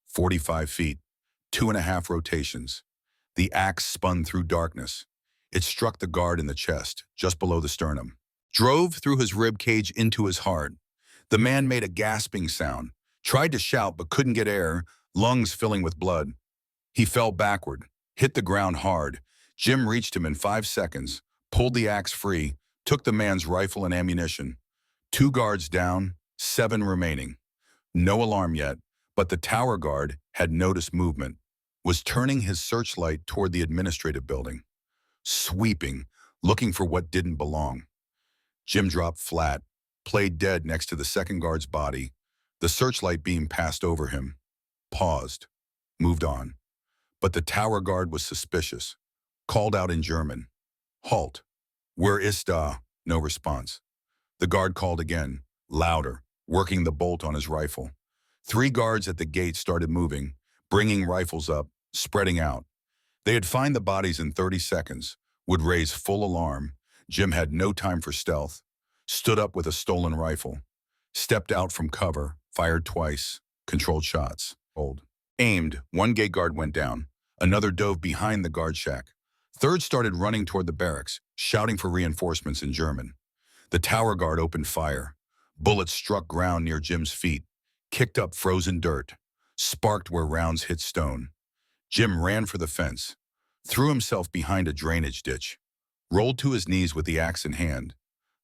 45 feet, 2½ rotations. The axe spun through darkness. It struck the guard in the chest, just below the sternum. Drove through his rib cage into his heart. The man made a gasping sound, tried to shout but couldn't get air, lungs filling with blood. He fell backward, hit the ground hard. Jim reached him in 5 seconds, pulled the axe free, took the man's rifle and ammunition. 2 guards down, 7 remaining. No alarm yet, but the tower guard had noticed movement, was turning his searchlight toward the administrative building. Sweeping, looking for what didn't belong. Jim dropped flat, played dead next to the second guard's body. The searchlight beam passed over him, paused, moved on. But the tower guard was suspicious, called out in German. Halt. Where ist da? No response. The guard called again, louder, working the bolt on his rifle. 3 guards at the gate started moving, bringing rifles up, spreading out. They'd find the bodies in 30 seconds, would raise full alarm. Jim had no time for stealth. Stood up with a stolen rifle. Stepped out from cover, fired twice, controlled shots. Aimed, 1 gate guard went down. Another dove behind the guard shack. Third started running toward the barracks, shouting for reinforcements in German. The tower guard opened fire. Bullets struck ground near Jim's feet, kicked up frozen dirt, sparked where rounds hit stone. Jim ran for the fence, threw himself behind a drainage ditch, rolled to his knees with the axe in hand.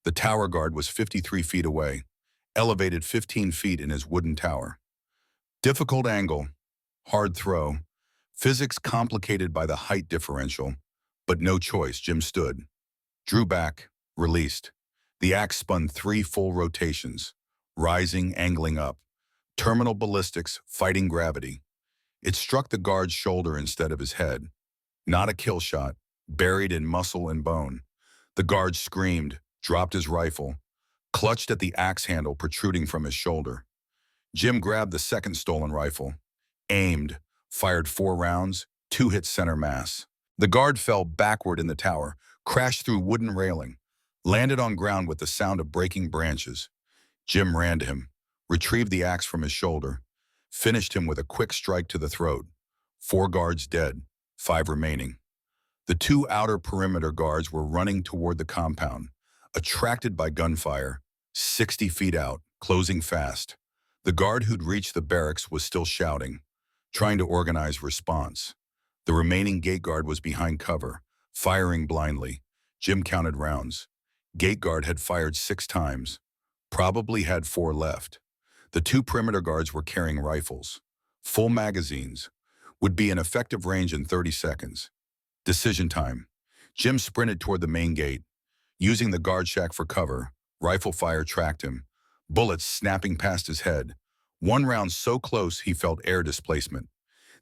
The tower guard was 53 feet away, elevated 15 feet in his wooden tower. Difficult angle, hard throw, physics complicated by the height differential, but no choice. Jim stood, drew back, released. The axe spun 3 full rotations, rising, angling up. Terminal ballistics, fighting gravity. It struck the guard's shoulder instead of his head. Not a kill shot, buried in muscle and bone. The guard screamed, dropped his rifle, clutched at the axe handle protruding from his shoulder. Jim grabbed the second stolen rifle, aimed, fired 4 rounds, 2 hit center mass. The guard fell backward in the tower, crashed through wooden railing, landed on ground with the sound of breaking branches. Jim ran to him, retrieved the axe from his shoulder, finished him with a quick strike to the throat. 4 guards dead, 5 remaining. The 2 outer perimeter guards were running toward the compound, attracted by gunfire, 60 feet out, closing fast. The guard who'd reached the barracks was still shouting, trying to organize response. The remaining gate guard was behind cover, firing blindly. Jim counted rounds. Gate guard had fired 6 times, probably had 4 left. The 2 perimeter guards were carrying rifles. Full magazines. Would be in effective range in 30 seconds. Decision time. Jim sprinted toward the main gate. Using the guard shack for cover, rifle fire tracked him. bullets snapping past his head. One round so close he felt air displacement.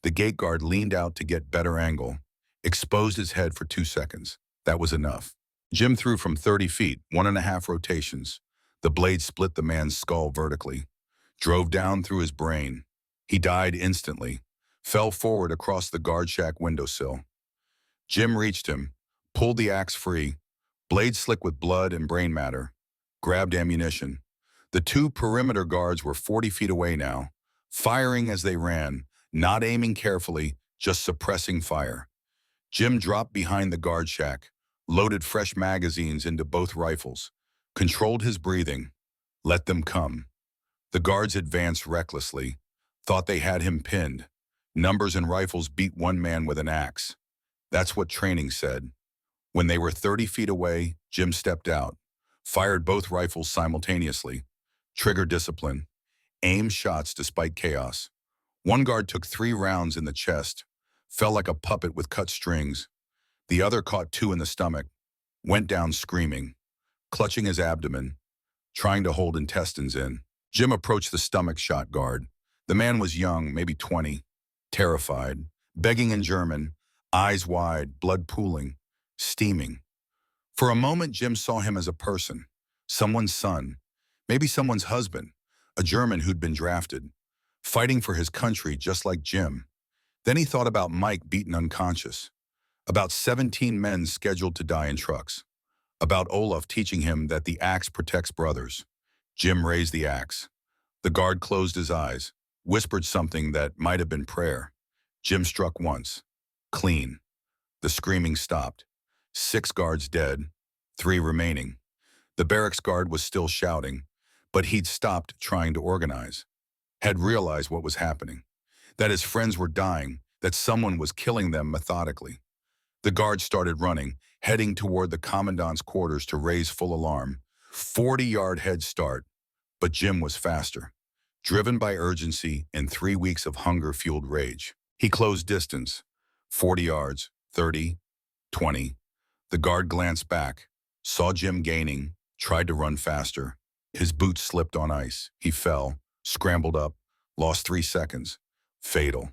The gate guard leaned out to get better angle, exposed his head for 2 seconds. That was enough. Jim threw from 30 feet, 1.5 rotations. The blade split the man's skull vertically, drove down through his brain. He died instantly, fell forward across the guard shack windowsill. Jim reached him, pulled the axe free, blade slick with blood and brain matter, grabbed ammunition. The two perimeter guards were 40 feet away now, firing as they ran, not aiming carefully, just suppressing fire. Jim dropped behind the guard shack, loaded fresh magazines into both rifles, controlled his breathing, let them come. The guards advanced recklessly, thought they had him pinned. Numbers and rifles beat one man with an axe. That's what training said. When they were 30 feet away, Jim stepped out, fired both rifles simultaneously. Trigger discipline, aim shots despite chaos. One guard took 3 rounds in the chest, fell like a puppet with cut strings. The other caught 2 in the stomach, went down screaming, clutching his abdomen, trying to hold intestines in. Jim approached the stomach shot guard. The man was young, maybe 20, terrified, begging in German, eyes wide, blood pooling, steaming. For a moment, Jim saw him as a person, someone's son, maybe someone's husband, a German who'd been drafted, fighting for his country just like Jim. Then he thought about Mike beaten unconscious, about 17 men scheduled to die in trucks, about Olaf teaching him that the axe protects brothers. Jim raised the axe. The guard closed his eyes, whispered something that might have been prayer. Jim struck once. Clean. The screaming stopped. 6 guards dead, 3 remaining. The barracks guard was still shouting, but he'd stopped trying to organize. Had realized what was happening, that his friends were dying, that someone was killing them methodically. The guards started running, heading toward the commandant's quarters to raise full alarm. 40-yard head start, but Jim was faster. Driven by urgency and 3 weeks of hunger-fueled rage. He closed distance, 40 yards, 30, 20. The guard glanced back, saw Jim gaining, tried to run faster. His boots slipped on ice. He fell, scrambled up, lost 3 seconds. Fatal.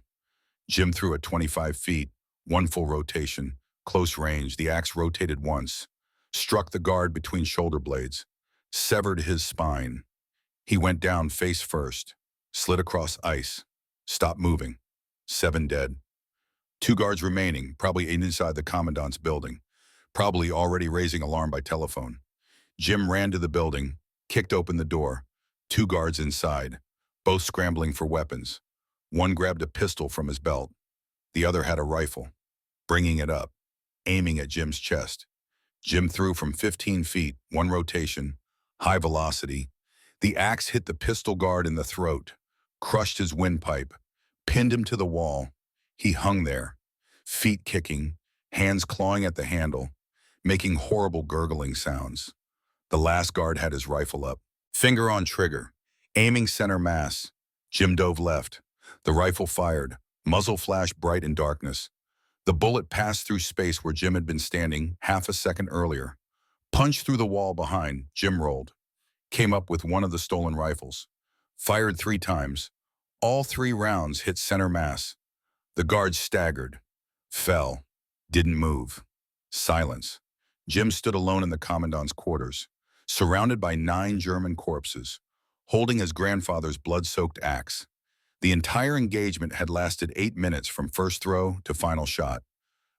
Jim threw at 25 feet, 1 full rotation, close range. The axe rotated once, struck the guard between shoulder blades, severed his spine. He went down face first, slid across ice, stopped moving. 7 dead. 2 guards remaining, probably inside the commandant's building, probably already raising alarm by telephone. Jim ran to the building, kicked open the door. 2 guards inside, both scrambling for weapons. One grabbed a pistol from his belt. The other had a rifle, bringing it up, aiming at Jim's chest. Jim threw from 15 feet, 1 rotation, high velocity. The axe hit the pistol guard in the throat, crushed his windpipe, pinned him to the wall. He hung there, feet kicking, hands clawing at the handle, making horrible gurgling sounds. The last guard had his rifle up, finger on trigger, aiming center mass. Jim dove left. The rifle fired, muzzle flashed bright in darkness. The bullet passed through space where Jim had been standing half a second earlier. Punched through the wall behind, Jim rolled. Came up with one of the stolen rifles. Fired 3 times. All 3 rounds hit center mass. The guard staggered, fell, didn't move. Silence. Jim stood alone in the commandant's quarters, surrounded by 9 German corpses, holding his grandfather's blood-soaked axe. The entire engagement had lasted 8 minutes from first throw to final shot,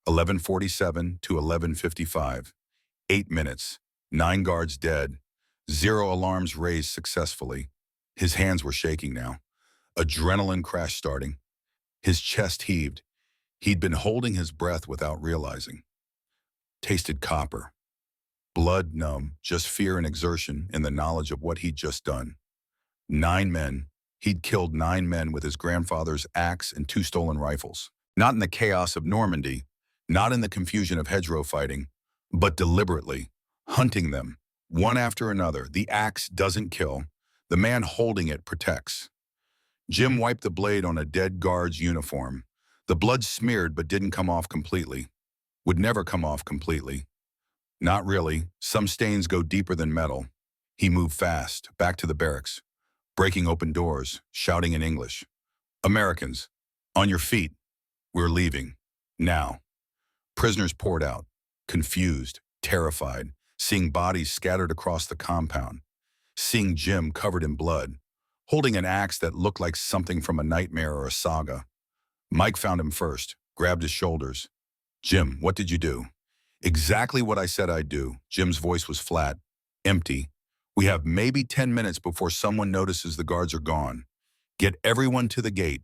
11:47 to 11:55. 8 minutes, 9 guards dead, 0 alarms raised successfully. His hands were shaking now. Adrenaline crash starting. His chest heaved. He'd been holding his breath without realizing. Tasted copper. Blood numb, just fear and exertion in the knowledge of what he'd just done. 9 men. He'd killed 9 men with his grandfather's axe and 2 stolen rifles. Not in the chaos of Normandy, not in the confusion of hedgerow fighting, but deliberately, hunting them, one after another. The axe doesn't kill. The man holding it protects. Jim wiped the blade on a dead guard's uniform. The blood smeared but didn't come off completely. Would never come off completely. Not really. Some stains go deeper than metal. He moved fast, back to the barracks, breaking open doors, shouting in English. Americans, on your feet. We're leaving. Now. Prisoners poured out, confused, terrified, seeing bodies scattered across the compound, seeing Jim covered in blood, holding an axe that looked like something from a nightmare or a saga. Mike found him first, grabbed his shoulders. Jim, what did you do? Exactly what I said I'd do. Jim's voice was flat, empty. We have maybe 10 minutes before someone notices the guards are gone. Get everyone to the gate.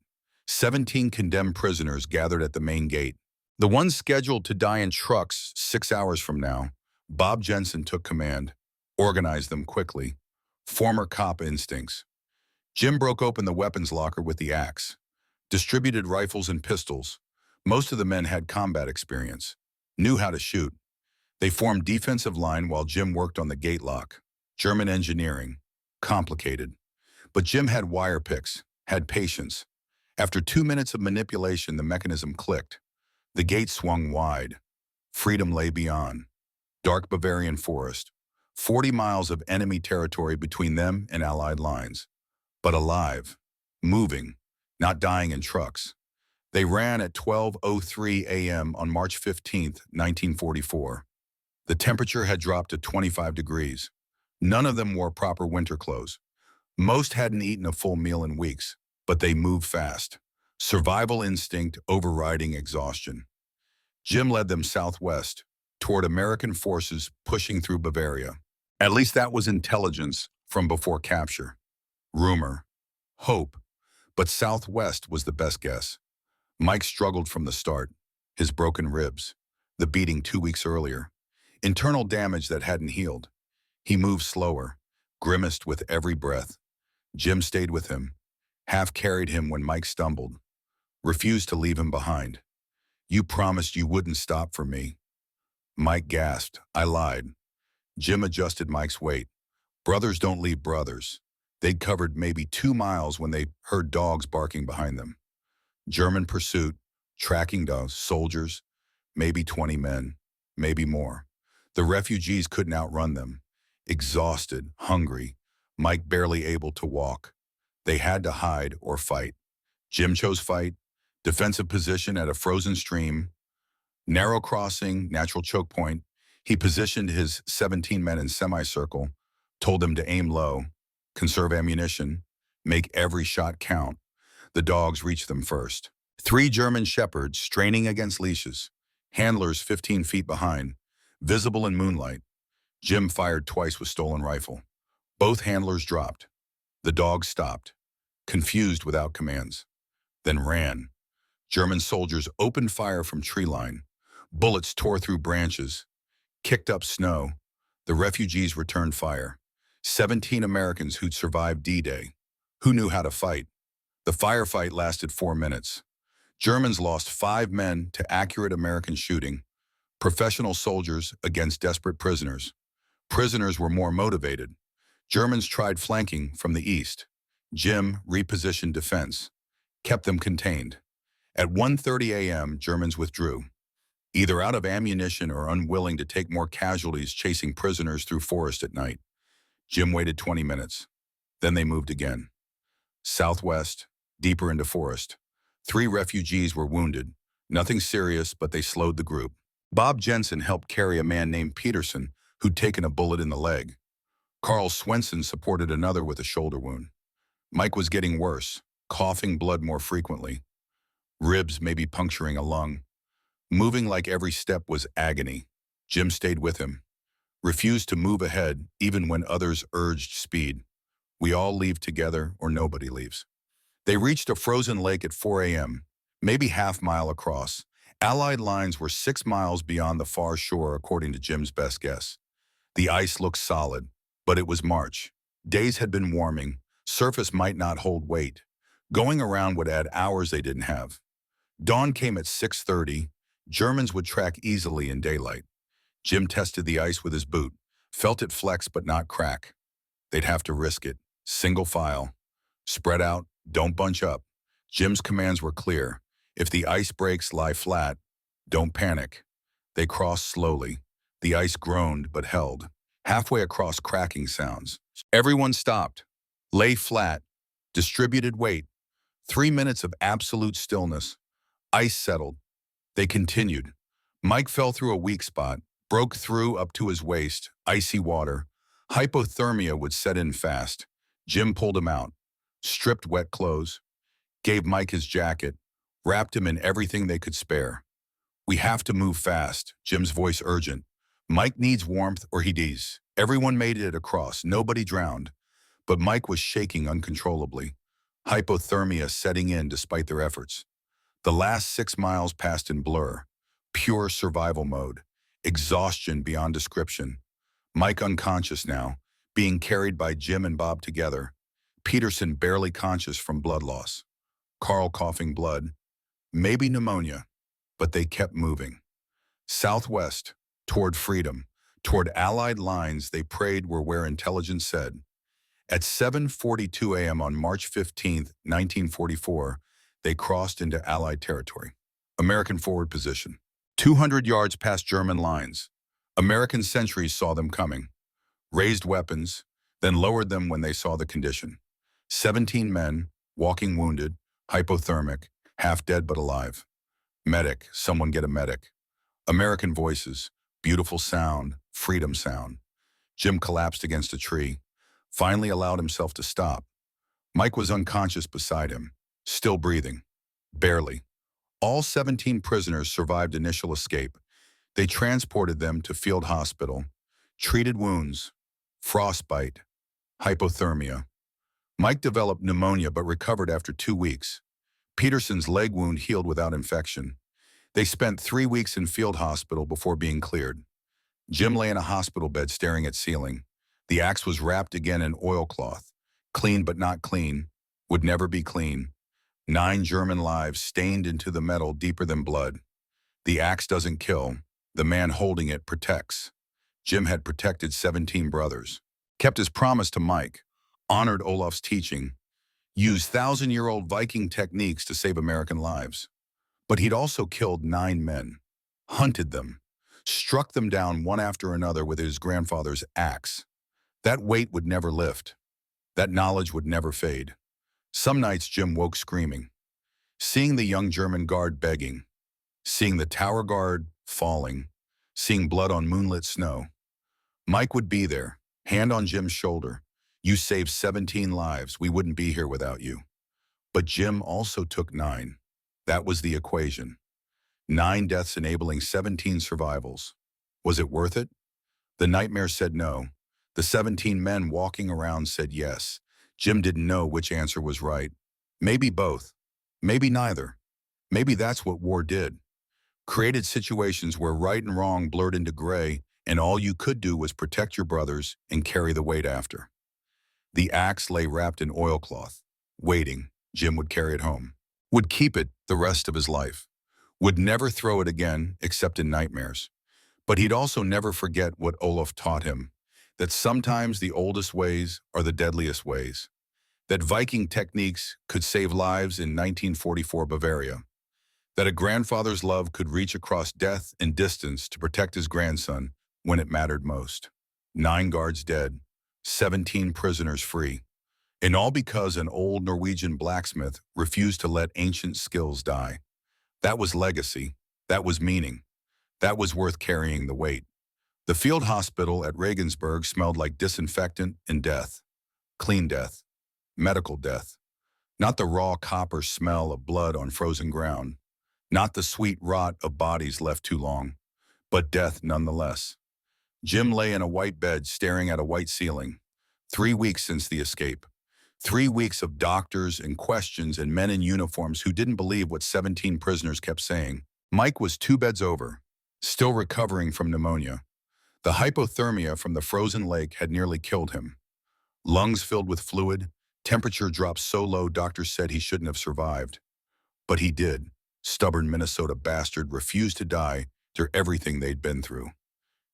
17 condemned prisoners gathered at the main gate. The ones scheduled to die in trucks 6 hours from now. Bob Jensen took command, organized them quickly. Former cop instincts. Jim broke open the weapons locker with the axe, distributed rifles and pistols. Most of the men had combat experience, knew how to shoot. They formed defensive line while Jim worked on the gate lock. German engineering, complicated. But Jim had wire picks, had patience. After 2 minutes of manipulation, the mechanism clicked. The gate swung wide. Freedom lay beyond. Dark Bavarian forest. 40 miles of enemy territory between them and Allied lines. But alive, moving, not dying in trucks. They ran at 12:03 a.m. on March 15, 1944. The temperature had dropped to 25 degrees. None of them wore proper winter clothes. Most hadn't eaten a full meal in weeks, but they moved fast. Survival instinct overriding exhaustion. Jim led them southwest, toward American forces pushing through Bavaria. At least that was intelligence from before capture. Rumor. Hope. But southwest was the best guess. Mike struggled from the start. His broken ribs. The beating 2 weeks earlier. Internal damage that hadn't healed. He moved slower, grimaced with every breath. Jim stayed with him, half carried him when Mike stumbled, refused to leave him behind. You promised you wouldn't stop for me. Mike gasped. I lied. Jim adjusted Mike's weight. Brothers don't leave brothers. They'd covered maybe 2 miles when they heard dogs barking behind them. German pursuit, tracking dogs, soldiers, maybe 20 men, maybe more. The refugees couldn't outrun them. Exhausted, hungry, Mike barely able to walk. They had to hide or fight. Jim chose fight, defensive position at a frozen stream, narrow crossing, natural choke point. He positioned his 17 men in semicircle, told them to aim low, conserve ammunition, make every shot count. The dogs reached them first. 3 German shepherds straining against leashes, handlers 15 feet behind, visible in moonlight. Jim fired twice with stolen rifle. Both handlers dropped. The dogs stopped, confused without commands, then ran. German soldiers opened fire from tree line. Bullets tore through branches, kicked up snow. The refugees returned fire. 17 Americans who'd survived D-Day. Who knew how to fight? The firefight lasted 4 minutes. Germans lost 5 men to accurate American shooting. Professional soldiers against desperate prisoners. Prisoners were more motivated. Germans tried flanking from the east. Jim repositioned defense, kept them contained. At 1:30 a.m., Germans withdrew, either out of ammunition or unwilling to take more casualties chasing prisoners through forest at night. Jim waited 20 minutes. Then they moved again. Southwest, deeper into forest. 3 refugees were wounded. Nothing serious, but they slowed the group. Bob Jensen helped carry a man named Peterson, who'd taken a bullet in the leg. Carl Swenson supported another with a shoulder wound. Mike was getting worse, coughing blood more frequently. Ribs maybe puncturing a lung. Moving like every step was agony. Jim stayed with him. Refused to move ahead even when others urged speed. We all leave together or nobody leaves. They reached a frozen lake at 4 a.m., maybe half-mile across. Allied lines were 6 miles beyond the far shore according to Jim's best guess. The ice looked solid, but it was March. Days had been warming. Surface might not hold weight. Going around would add hours they didn't have. Dawn came at 6:30. Germans would track easily in daylight. Jim tested the ice with his boot, felt it flex but not crack. They'd have to risk it. Single file. Spread out, don't bunch up. Jim's commands were clear. If the ice breaks, lie flat. Don't panic. They crossed slowly. The ice groaned but held. halfway across cracking sounds. Everyone stopped. Lay flat. Distributed weight. 3 minutes of absolute stillness. Ice settled. They continued. Mike fell through a weak spot, broke through up to his waist, icy water. Hypothermia would set in fast. Jim pulled him out, stripped wet clothes, gave Mike his jacket, wrapped him in everything they could spare. "We have to move fast," Jim's voice urgent. "Mike needs warmth or he dies." Everyone made it across, nobody drowned, but Mike was shaking uncontrollably, hypothermia setting in despite their efforts. The last 6 miles passed in blur, pure survival mode, exhaustion beyond description. Mike unconscious now, being carried by Jim and Bob together. Peterson barely conscious from blood loss. Carl coughing blood. Maybe pneumonia, but they kept moving. Southwest, toward freedom, toward Allied lines they prayed were where intelligence said. At 7:42 a.m. on March 15, 1944, they crossed into Allied territory. American forward position. 200 yards past German lines. American sentries saw them coming, raised weapons, then lowered them when they saw the condition. 17 men, walking wounded, hypothermic, half dead but alive. Medic, someone get a medic. American voices, beautiful sound, freedom sound. Jim collapsed against a tree, finally allowed himself to stop. Mike was unconscious beside him, still breathing, barely. All 17 prisoners survived initial escape. They transported them to field hospital, treated wounds, frostbite, hypothermia. Mike developed pneumonia but recovered after 2 weeks. Peterson's leg wound healed without infection. They spent 3 weeks in field hospital before being cleared. Jim lay in a hospital bed staring at ceiling. The axe was wrapped again in oilcloth. Clean but not clean. Would never be clean. 9 German lives stained into the metal deeper than blood. The axe doesn't kill. The man holding it protects. Jim had protected 17 brothers. Kept his promise to Mike. Honored Olaf's teaching. Used 1,000-year-old Viking techniques to save American lives. But he'd also killed 9 men. Hunted them. Struck them down one after another with his grandfather's axe. That weight would never lift. That knowledge would never fade. Some nights Jim woke screaming. Seeing the young German guard begging. Seeing the tower guard falling. Seeing blood on moonlit snow. Mike would be there, hand on Jim's shoulder. "You saved 17 lives. We wouldn't be here without you." But Jim also took 9. That was the equation. 9 deaths enabling 17 survivals. Was it worth it? The nightmare said no. The 17 men walking around said yes. Jim didn't know which answer was right. Maybe both. Maybe neither. Maybe that's what war did. Created situations where right and wrong blurred into gray, and all you could do was protect your brothers and carry the weight after. The axe lay wrapped in oilcloth, waiting. Jim would carry it home. Would keep it the rest of his life. Would never throw it again except in nightmares. But he'd also never forget what Olaf taught him, that sometimes the oldest ways are the deadliest ways. That Viking techniques could save lives in 1944 Bavaria. That a grandfather's love could reach across death and distance to protect his grandson when it mattered most. 9 guards dead, 17 prisoners free. And all because an old Norwegian blacksmith refused to let ancient skills die. That was legacy. That was meaning. That was worth carrying the weight. The field hospital at Regensburg smelled like disinfectant and death. Clean death. Medical death. Not the raw copper smell of blood on frozen ground. Not the sweet rot of bodies left too long. But death nonetheless. Jim lay in a white bed staring at a white ceiling. 3 weeks since the escape. 3 weeks of doctors and questions and men in uniforms who didn't believe what 17 prisoners kept saying. Mike was 2 beds over, still recovering from pneumonia. The hypothermia from the frozen lake had nearly killed him. Lungs filled with fluid, temperature dropped so low doctors said he shouldn't have survived. But he did. Stubborn Minnesota bastard refused to die through everything they'd been through.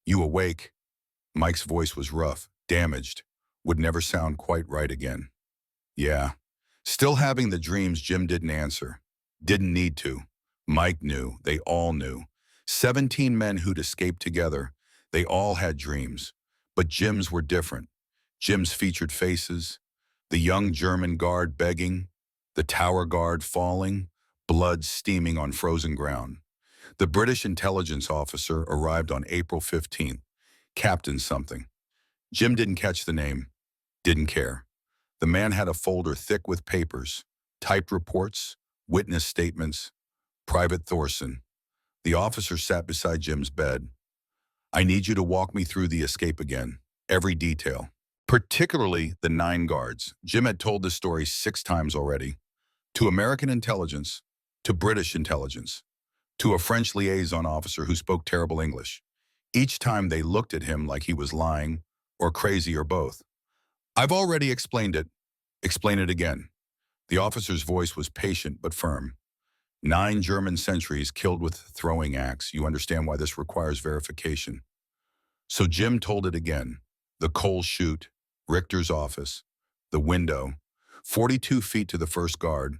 "You awake?" Mike's voice was rough, damaged, would never sound quite right again. Yeah. Still having the dreams, Jim didn't answer. Didn't need to. Mike knew. They all knew. 17 men who'd escaped together. They all had dreams. But Jim's were different. Jim's featured faces, the young German guard begging, the tower guard falling, blood steaming on frozen ground. The British intelligence officer arrived on April 15th, Captain something. Jim didn't catch the name, didn't care. The man had a folder thick with papers, typed reports, witness statements, Private Thorson. The officer sat beside Jim's bed. I need you to walk me through the escape again, every detail. Particularly the 9 guards. Jim had told this story 6 times already. To American intelligence, to British intelligence, to a French liaison officer who spoke terrible English. Each time they looked at him like he was lying, or crazy, or both. I've already explained it. Explain it again. The officer's voice was patient but firm. 9 German sentries killed with throwing axe. You understand why this requires verification. So Jim told it again. The coal chute, Richter's office, the window, 42 feet to the first guard,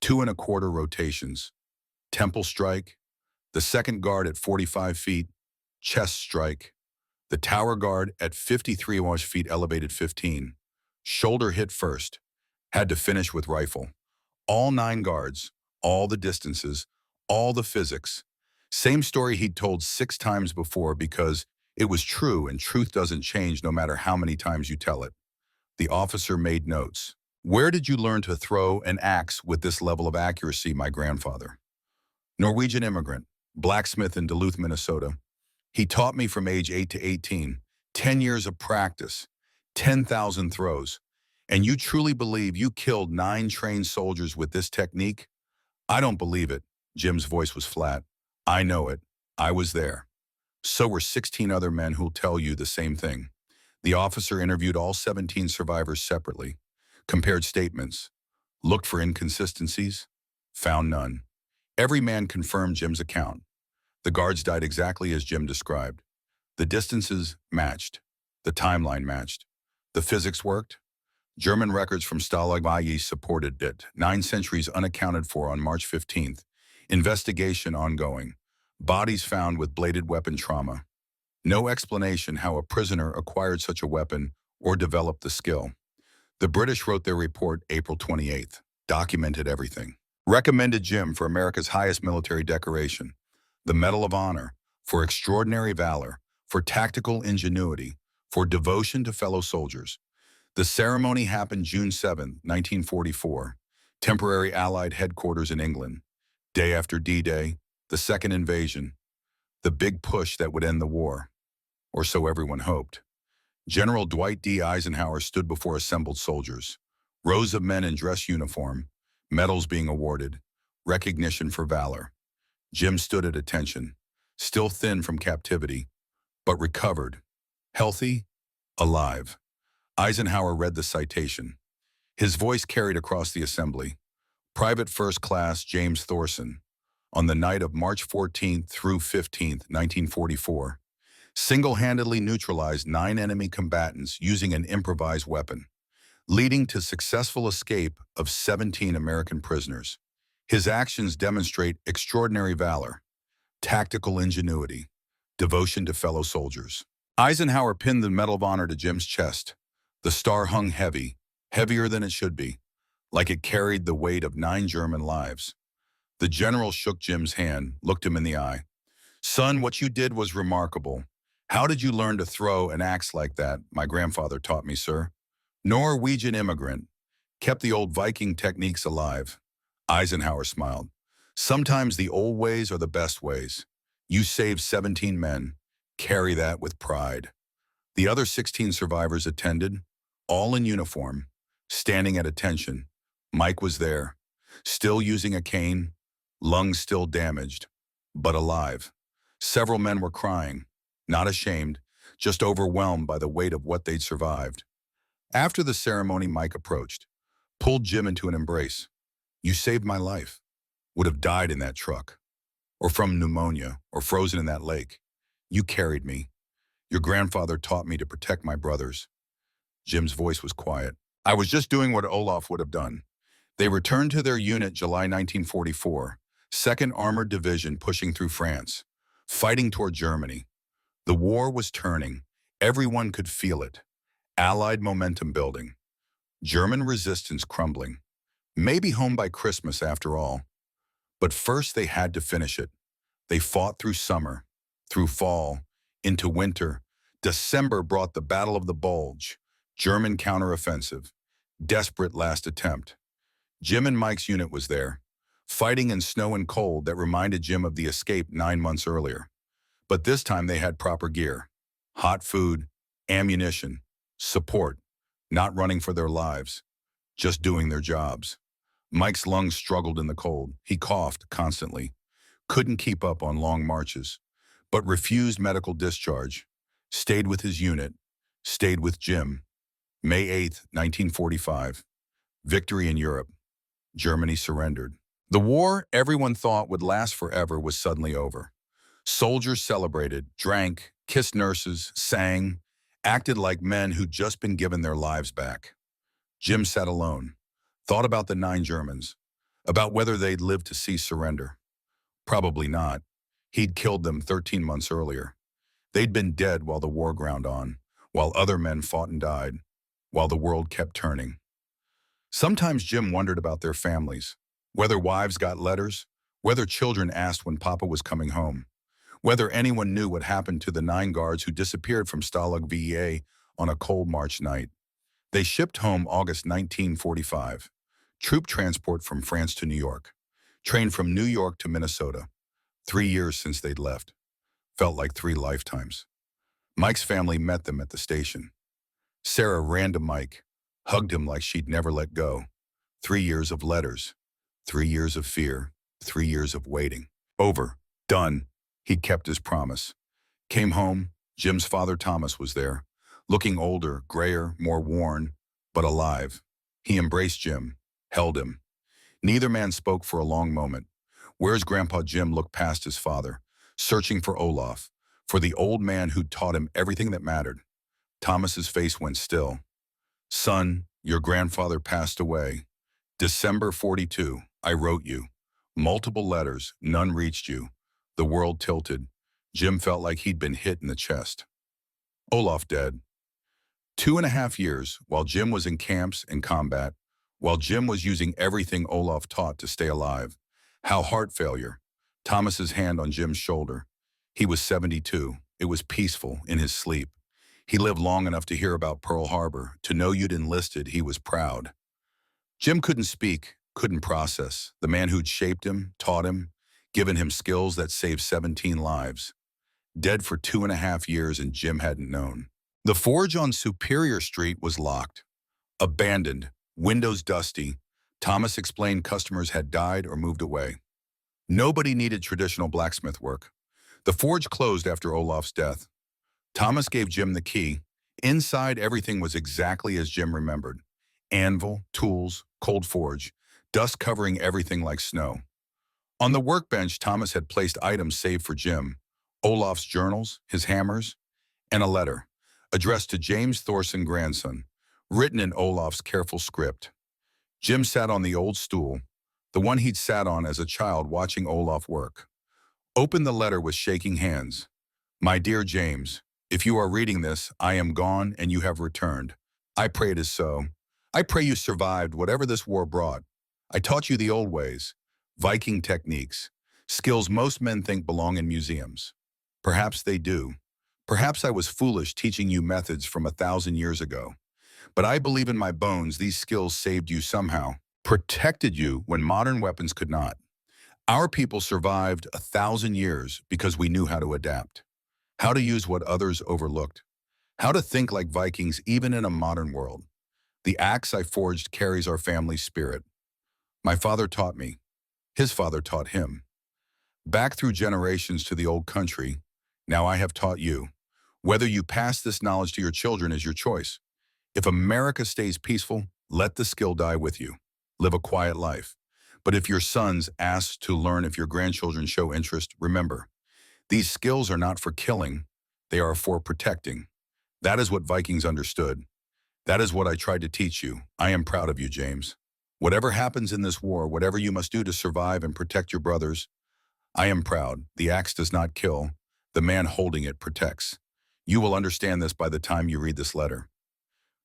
2 1/4 rotations, temple strike, the second guard at 45 feet, chest strike, the tower guard at 53 feet elevated 15, shoulder hit first, had to finish with rifle. All 9 guards, all the distances, all the physics. Same story he'd told 6 times before because it was true and truth doesn't change no matter how many times you tell it. The officer made notes. Where did you learn to throw an axe with this level of accuracy, my grandfather? Norwegian immigrant, blacksmith in Duluth, Minnesota. He taught me from age 8 to 18, 10 years of practice, 10,000 throws. And you truly believe you killed 9 trained soldiers with this technique? I don't believe it. Jim's voice was flat. I know it. I was there. So were 16 other men who'll tell you the same thing. The officer interviewed all 17 survivors separately, compared statements, looked for inconsistencies, found none. Every man confirmed Jim's account. The guards died exactly as Jim described. The distances matched. The timeline matched. The physics worked. German records from Stalag Valley supported it. 9 centuries unaccounted for on March 15th. Investigation ongoing. Bodies found with bladed weapon trauma. No explanation how a prisoner acquired such a weapon or developed the skill. The British wrote their report April 28th, documented everything. Recommended Jim for America's highest military decoration, the Medal of Honor, for extraordinary valor, for tactical ingenuity, for devotion to fellow soldiers. The ceremony happened June 7, 1944, temporary Allied headquarters in England. Day after D-Day, the second invasion, the big push that would end the war, or so everyone hoped. General Dwight D. Eisenhower stood before assembled soldiers, rows of men in dress uniform, medals being awarded, recognition for valor. Jim stood at attention, still thin from captivity, but recovered, healthy, alive. Eisenhower read the citation. His voice carried across the assembly. Private First Class James Thorson, on the night of March 14th through 15th, 1944, single-handedly neutralized 9 enemy combatants using an improvised weapon, leading to successful escape of 17 American prisoners. His actions demonstrate extraordinary valor, tactical ingenuity, devotion to fellow soldiers. Eisenhower pinned the Medal of Honor to Jim's chest. The star hung heavy, heavier than it should be, like it carried the weight of 9 German lives. The general shook Jim's hand, looked him in the eye. Son, what you did was remarkable. How did you learn to throw an axe like that? My grandfather taught me, sir. Norwegian immigrant. Kept the old Viking techniques alive. Eisenhower smiled. Sometimes the old ways are the best ways. You saved 17 men. Carry that with pride. The other 16 survivors attended, all in uniform, standing at attention. Mike was there, still using a cane, lungs still damaged, but alive. Several men were crying, not ashamed, just overwhelmed by the weight of what they'd survived. After the ceremony, Mike approached, pulled Jim into an embrace. You saved my life. Would have died in that truck, or from pneumonia, or frozen in that lake. You carried me. Your grandfather taught me to protect my brothers. Jim's voice was quiet. I was just doing what Olaf would have done. They returned to their unit July 1944, 2nd Armored Division pushing through France, fighting toward Germany. The war was turning. Everyone could feel it. Allied momentum building. German resistance crumbling. Maybe home by Christmas after all. But first they had to finish it. They fought through summer, through fall, into winter. December brought the Battle of the Bulge. German counteroffensive. Desperate last attempt. Jim and Mike's unit was there, fighting in snow and cold that reminded Jim of the escape 9 months earlier. But this time they had proper gear. Hot food, ammunition, support, not running for their lives, just doing their jobs. Mike's lungs struggled in the cold. He coughed constantly, couldn't keep up on long marches, but refused medical discharge, stayed with his unit, stayed with Jim. May 8th, 1945. Victory in Europe. Germany surrendered. The war everyone thought would last forever was suddenly over. Soldiers celebrated, drank, kissed nurses, sang, acted like men who'd just been given their lives back. Jim sat alone, thought about the 9 Germans, about whether they'd live to see surrender. Probably not. He'd killed them 13 months earlier. They'd been dead while the war ground on, while other men fought and died, while the world kept turning. Sometimes Jim wondered about their families, whether wives got letters, whether children asked when Papa was coming home, whether anyone knew what happened to the 9 guards who disappeared from Stalag VEA on a cold March night. They shipped home August 1945. Troop transport from France to New York. Train from New York to Minnesota. 3 years since they'd left. Felt like 3 lifetimes. Mike's family met them at the station. Sarah ran to Mike, hugged him like she'd never let go. 3 years of letters. 3 years of fear. 3 years of waiting. Over. Done. He'd kept his promise. Came home. Jim's father Thomas was there, looking older, grayer, more worn, but alive. He embraced Jim, held him. Neither man spoke for a long moment. Where's Grandpa Jim looked past his father, searching for Olaf, for the old man who'd taught him everything that mattered. Thomas's face went still. Son, your grandfather passed away. December 42, I wrote you. Multiple letters, none reached you. The world tilted. Jim felt like he'd been hit in the chest. Olaf dead. 2.5 years, while Jim was in camps and combat, while Jim was using everything Olaf taught to stay alive. How heart failure. Thomas's hand on Jim's shoulder. He was 72. It was peaceful in his sleep. He lived long enough to hear about Pearl Harbor, to know you'd enlisted. He was proud. Jim couldn't speak, couldn't process. The man who'd shaped him, taught him, given him skills that saved 17 lives. Dead for 2.5 years and Jim hadn't known. The forge on Superior Street was locked. Abandoned, windows dusty. Thomas explained customers had died or moved away. Nobody needed traditional blacksmith work. The forge closed after Olaf's death. Thomas gave Jim the key. Inside, everything was exactly as Jim remembered. Anvil, tools, cold forge, dust covering everything like snow. On the workbench, Thomas had placed items saved for Jim. Olaf's journals, his hammers, and a letter, addressed to James Thorson, grandson, written in Olaf's careful script. Jim sat on the old stool, the one he'd sat on as a child watching Olaf work. Opened the letter with shaking hands. My dear James, if you are reading this, I am gone and you have returned. I pray it is so. I pray you survived whatever this war brought. I taught you the old ways, Viking techniques, skills most men think belong in museums. Perhaps they do. Perhaps I was foolish teaching you methods from 1,000 years ago. But I believe in my bones these skills saved you somehow, protected you when modern weapons could not. Our people survived 1,000 years because we knew how to adapt, how to use what others overlooked, how to think like Vikings even in a modern world. The axe I forged carries our family's spirit. My father taught me. His father taught him. Back through generations to the old country, now I have taught you. Whether you pass this knowledge to your children is your choice. If America stays peaceful, let the skill die with you. Live a quiet life. But if your sons ask to learn, if your grandchildren show interest, remember, these skills are not for killing, they are for protecting. That is what Vikings understood. That is what I tried to teach you. I am proud of you, James. Whatever happens in this war, whatever you must do to survive and protect your brothers, I am proud. The axe does not kill. The man holding it protects. You will understand this by the time you read this letter.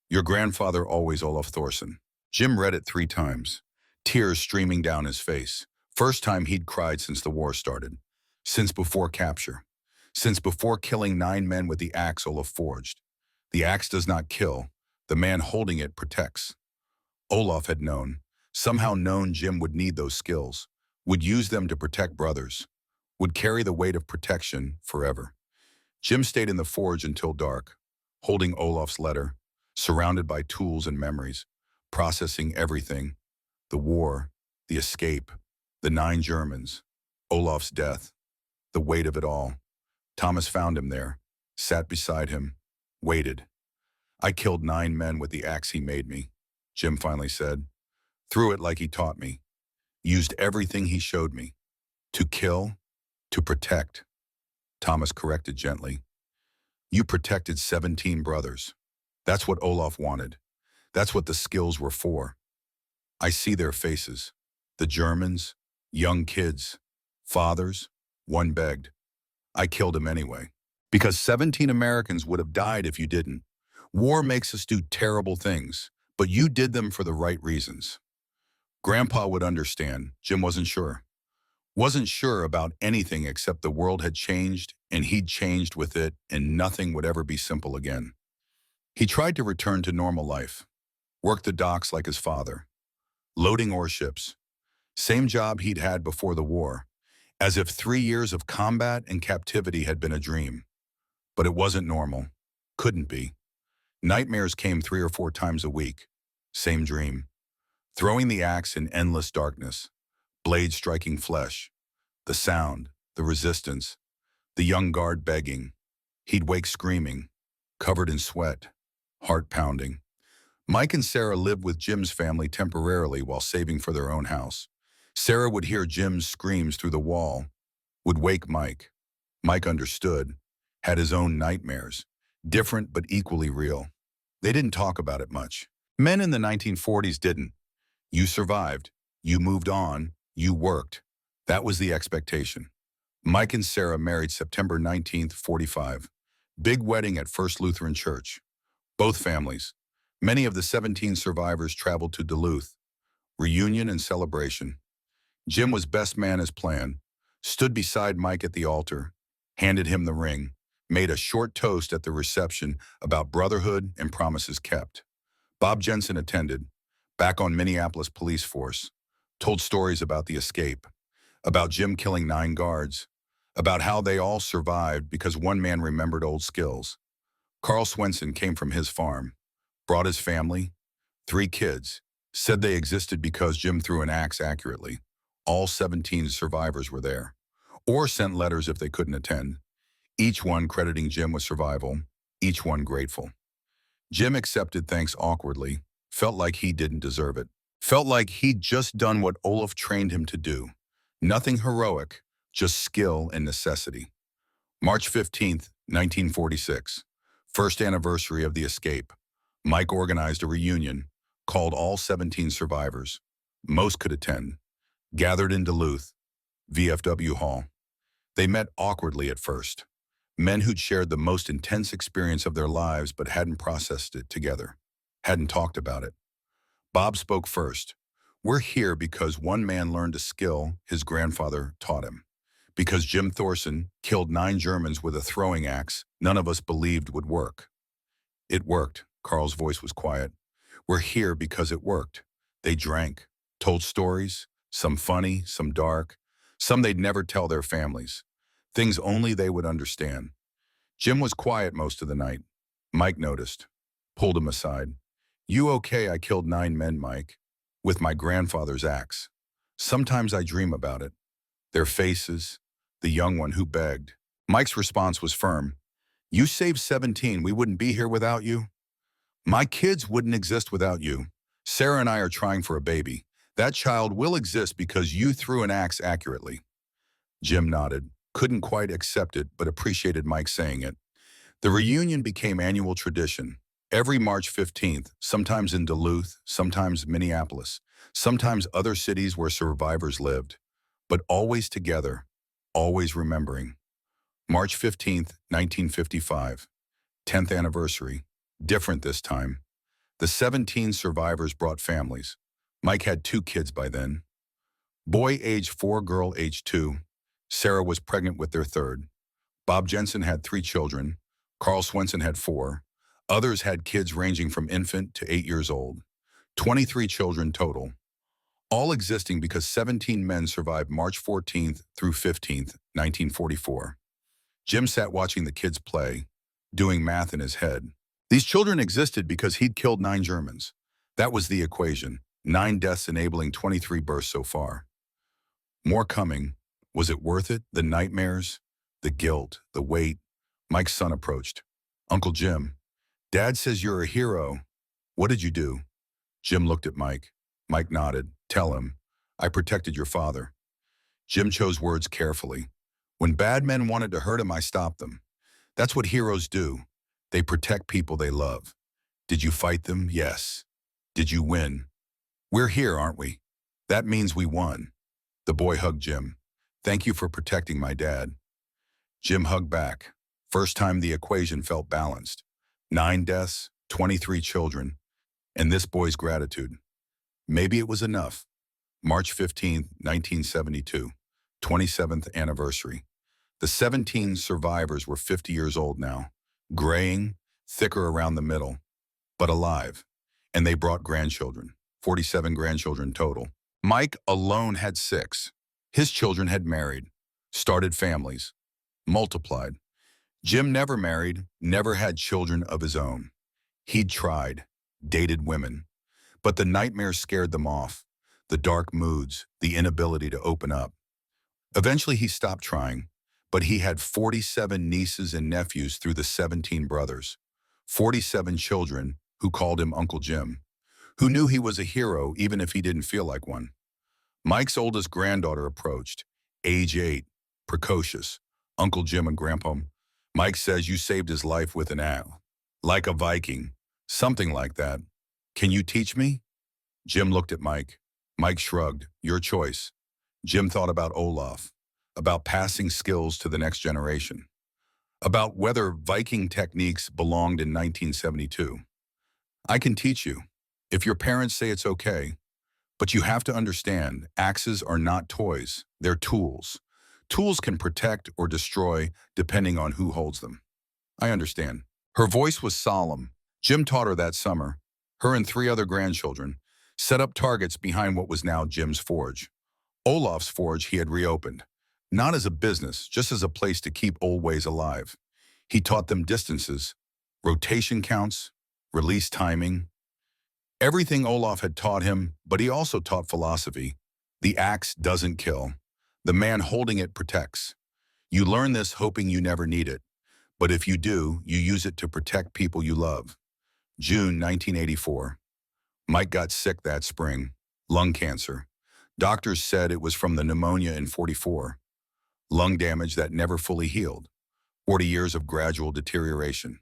Your grandfather always Olaf Thorson. Jim read it 3 times, tears streaming down his face. First time he'd cried since the war started. Since before capture. Since before killing 9 men with the axe Olaf forged. The axe does not kill. The man holding it protects. Olaf had known, somehow known Jim would need those skills, would use them to protect brothers, would carry the weight of protection forever. Jim stayed in the forge until dark, holding Olaf's letter, surrounded by tools and memories, processing everything, the war, the escape, the 9 Germans, Olaf's death, the weight of it all. Thomas found him there, sat beside him, waited. I killed 9 men with the axe he made me, Jim finally said. Threw it like he taught me. Used everything he showed me. To kill, to protect. Thomas corrected gently. You protected 17 brothers. That's what Olaf wanted. That's what the skills were for. I see their faces. The Germans, young kids, fathers. One begged. I killed him anyway. Because 17 Americans would have died if you didn't. War makes us do terrible things, but you did them for the right reasons. Grandpa would understand. Jim wasn't sure. Wasn't sure about anything except the world had changed and he'd changed with it and nothing would ever be simple again. He tried to return to normal life. Worked the docks like his father. Loading ore ships. Same job he'd had before the war. As if 3 years of combat and captivity had been a dream. But it wasn't normal. Couldn't be. Nightmares came 3 or 4 times a week. Same dream. Throwing the axe in endless darkness. Blade striking flesh. The sound, the resistance. The young guard begging. He'd wake screaming. Covered in sweat. Heart pounding. Mike and Sarah lived with Jim's family temporarily while saving for their own house. Sarah would hear Jim's screams through the wall. Would wake Mike. Mike understood. Had his own nightmares. Different but equally real. They didn't talk about it much. Men in the 1940s didn't. You survived. You moved on. You worked. That was the expectation. Mike and Sarah married September 19th, 45. Big wedding at First Lutheran Church. Both families. Many of the 17 survivors traveled to Duluth. Reunion and celebration. Jim was best man as planned. Stood beside Mike at the altar. Handed him the ring. Made a short toast at the reception about brotherhood and promises kept. Bob Jensen attended. Back on Minneapolis police force. Told stories about the escape. About Jim killing 9 guards. About how they all survived because one man remembered old skills. Carl Swenson came from his farm. Brought his family. 3 kids. Said they existed because Jim threw an axe accurately. All 17 survivors were there. Or sent letters if they couldn't attend. Each one crediting Jim with survival. Each one grateful. Jim accepted thanks awkwardly. Felt like he didn't deserve it. Felt like he'd just done what Olaf trained him to do. Nothing heroic, just skill and necessity. March 15th, 1946. First anniversary of the escape. Mike organized a reunion, called all 17 survivors. Most could attend. Gathered in Duluth, VFW Hall. They met awkwardly at first. Men who'd shared the most intense experience of their lives but hadn't processed it together. Hadn't talked about it. Bob spoke first. We're here because one man learned a skill his grandfather taught him. Because Jim Thorson killed 9 Germans with a throwing axe none of us believed would work. It worked. Carl's voice was quiet. We're here because it worked. They drank, told stories, some funny, some dark, some they'd never tell their families. Things only they would understand. Jim was quiet most of the night. Mike noticed. Pulled him aside. You okay? I killed 9 men, Mike. With my grandfather's axe. Sometimes I dream about it. Their faces, the young one who begged. Mike's response was firm. You saved 17. We wouldn't be here without you. My kids wouldn't exist without you. Sarah and I are trying for a baby. That child will exist because you threw an axe accurately. Jim nodded. Couldn't quite accept it, but appreciated Mike saying it. The reunion became annual tradition. Every March 15th, sometimes in Duluth, sometimes Minneapolis, sometimes other cities where survivors lived, but always together, always remembering. March 15th, 1955. 10th anniversary. Different this time. The 17 survivors brought families. Mike had 2 kids by then. Boy age 4, girl age 2. Sarah was pregnant with their third. Bob Jensen had 3 children. Carl Swenson had 4. Others had kids ranging from infant to 8 years old. 23 children total, all existing because 17 men survived March 14th through 15th, 1944. Jim sat watching the kids play, doing math in his head. These children existed because he'd killed 9 Germans. That was the equation, 9 deaths enabling 23 births so far. More coming. Was it worth it? The nightmares, the guilt, the weight. Mike's son approached. Uncle Jim, Dad says you're a hero. What did you do? Jim looked at Mike. Mike nodded. Tell him, I protected your father. Jim chose words carefully. When bad men wanted to hurt him, I stopped them. That's what heroes do. They protect people they love. Did you fight them? Yes. Did you win? We're here, aren't we? That means we won. The boy hugged Jim. Thank you for protecting my dad. Jim hugged back. First time the equation felt balanced. 9 deaths, 23 children, and this boy's gratitude. Maybe it was enough. March 15th, 1972, 27th anniversary. The 17 survivors were 50 years old now, graying, thicker around the middle, but alive. And they brought grandchildren, 47 grandchildren total. Mike alone had 6. His children had married, started families, multiplied. Jim never married, never had children of his own. He'd tried, dated women, but the nightmares scared them off, the dark moods, the inability to open up. Eventually he stopped trying, but he had 47 nieces and nephews through the 17 brothers, 47 children who called him Uncle Jim, who knew he was a hero even if he didn't feel like one. Mike's oldest granddaughter approached, age 8, precocious. Uncle Jim and Grandpa, Mike says you saved his life with an owl. Like a Viking, something like that. Can you teach me? Jim looked at Mike. Mike shrugged. Your choice. Jim thought about Olaf, about passing skills to the next generation, about whether Viking techniques belonged in 1972. I can teach you, if your parents say it's okay, but you have to understand, axes are not toys, they're tools. Tools can protect or destroy depending on who holds them. I understand. Her voice was solemn. Jim taught her that summer. Her and 3 other grandchildren set up targets behind what was now Jim's forge. Olaf's forge he had reopened, not as a business, just as a place to keep old ways alive. He taught them distances, rotation counts, release timing. Everything Olaf had taught him, but he also taught philosophy. The axe doesn't kill. The man holding it protects. You learn this hoping you never need it, but if you do, you use it to protect people you love. June 1984. Mike got sick that spring, lung cancer. Doctors said it was from the pneumonia in 44. Lung damage that never fully healed. 40 years of gradual deterioration.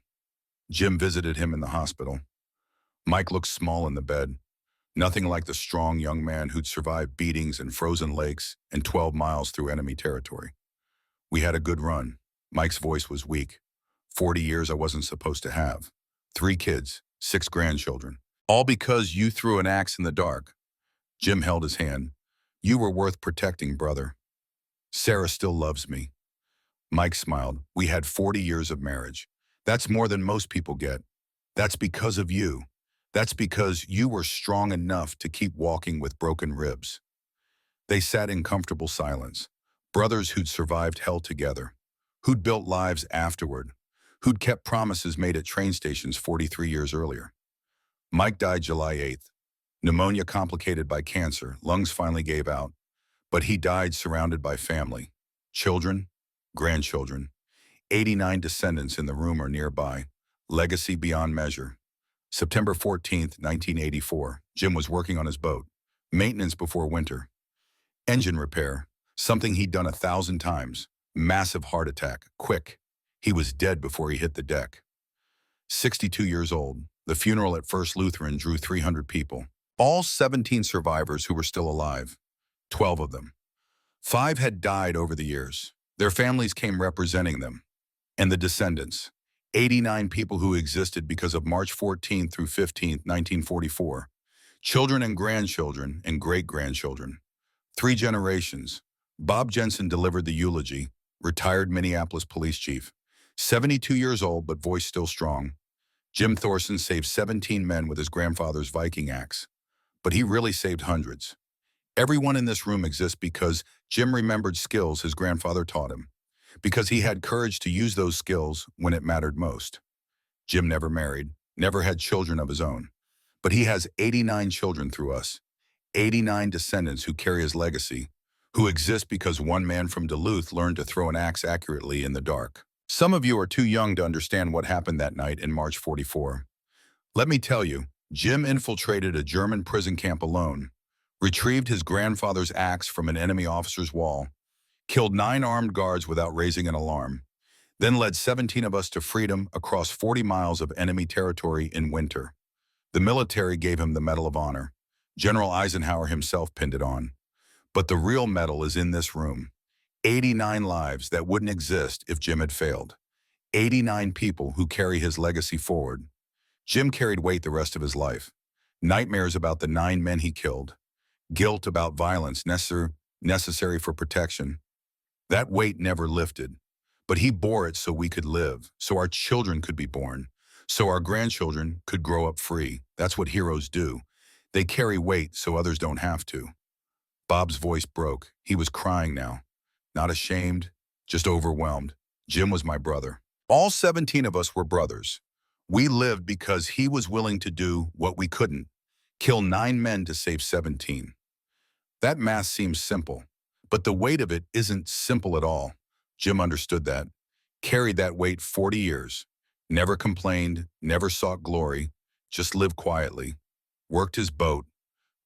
Jim visited him in the hospital. Mike looked small in the bed, nothing like the strong young man who'd survived beatings in frozen lakes and 12 miles through enemy territory. We had a good run. Mike's voice was weak. 40 years I wasn't supposed to have. 3 kids, 6 grandchildren. All because you threw an axe in the dark. Jim held his hand. You were worth protecting, brother. Sarah still loves me. Mike smiled. We had 40 years of marriage. That's more than most people get. That's because of you. That's because you were strong enough to keep walking with broken ribs. They sat in comfortable silence. Brothers who'd survived hell together, who'd built lives afterward, who'd kept promises made at train stations 43 years earlier. Mike died July 8th. Pneumonia complicated by cancer, lungs finally gave out, but he died surrounded by family, children, grandchildren, 89 descendants in the room or nearby, legacy beyond measure. September 14th, 1984, Jim was working on his boat, maintenance before winter, engine repair, something he'd done 1,000 times, massive heart attack, quick. He was dead before he hit the deck. 62 years old, the funeral at First Lutheran drew 300 people, all 17 survivors who were still alive, 12 of them. 5 had died over the years. Their families came representing them, and the descendants, 89 people who existed because of March 14th through 15th, 1944. Children and grandchildren and great-grandchildren. 3 generations. Bob Jensen delivered the eulogy, retired Minneapolis police chief. 72 years old, but voice still strong. Jim Thorson saved 17 men with his grandfather's Viking axe. But he really saved hundreds. Everyone in this room exists because Jim remembered skills his grandfather taught him, because he had courage to use those skills when it mattered most. Jim never married, never had children of his own, but he has 89 children through us, 89 descendants who carry his legacy, who exist because one man from Duluth learned to throw an axe accurately in the dark. Some of you are too young to understand what happened that night in March 44. Let me tell you, Jim infiltrated a German prison camp alone, retrieved his grandfather's axe from an enemy officer's wall, killed 9 armed guards without raising an alarm, then led 17 of us to freedom across 40 miles of enemy territory in winter. The military gave him the Medal of Honor. General Eisenhower himself pinned it on. But the real medal is in this room. 89 lives that wouldn't exist if Jim had failed. 89 people who carry his legacy forward. Jim carried weight the rest of his life. Nightmares about the 9 men he killed. Guilt about violence necessary for protection. That weight never lifted. But he bore it so we could live, so our children could be born, so our grandchildren could grow up free. That's what heroes do. They carry weight so others don't have to. Bob's voice broke. He was crying now. Not ashamed, just overwhelmed. Jim was my brother. All 17 of us were brothers. We lived because he was willing to do what we couldn't. Kill 9 men to save 17. That math seems simple, but the weight of it isn't simple at all. Jim understood that. Carried that weight 40 years. Never complained, never sought glory, just lived quietly. Worked his boat,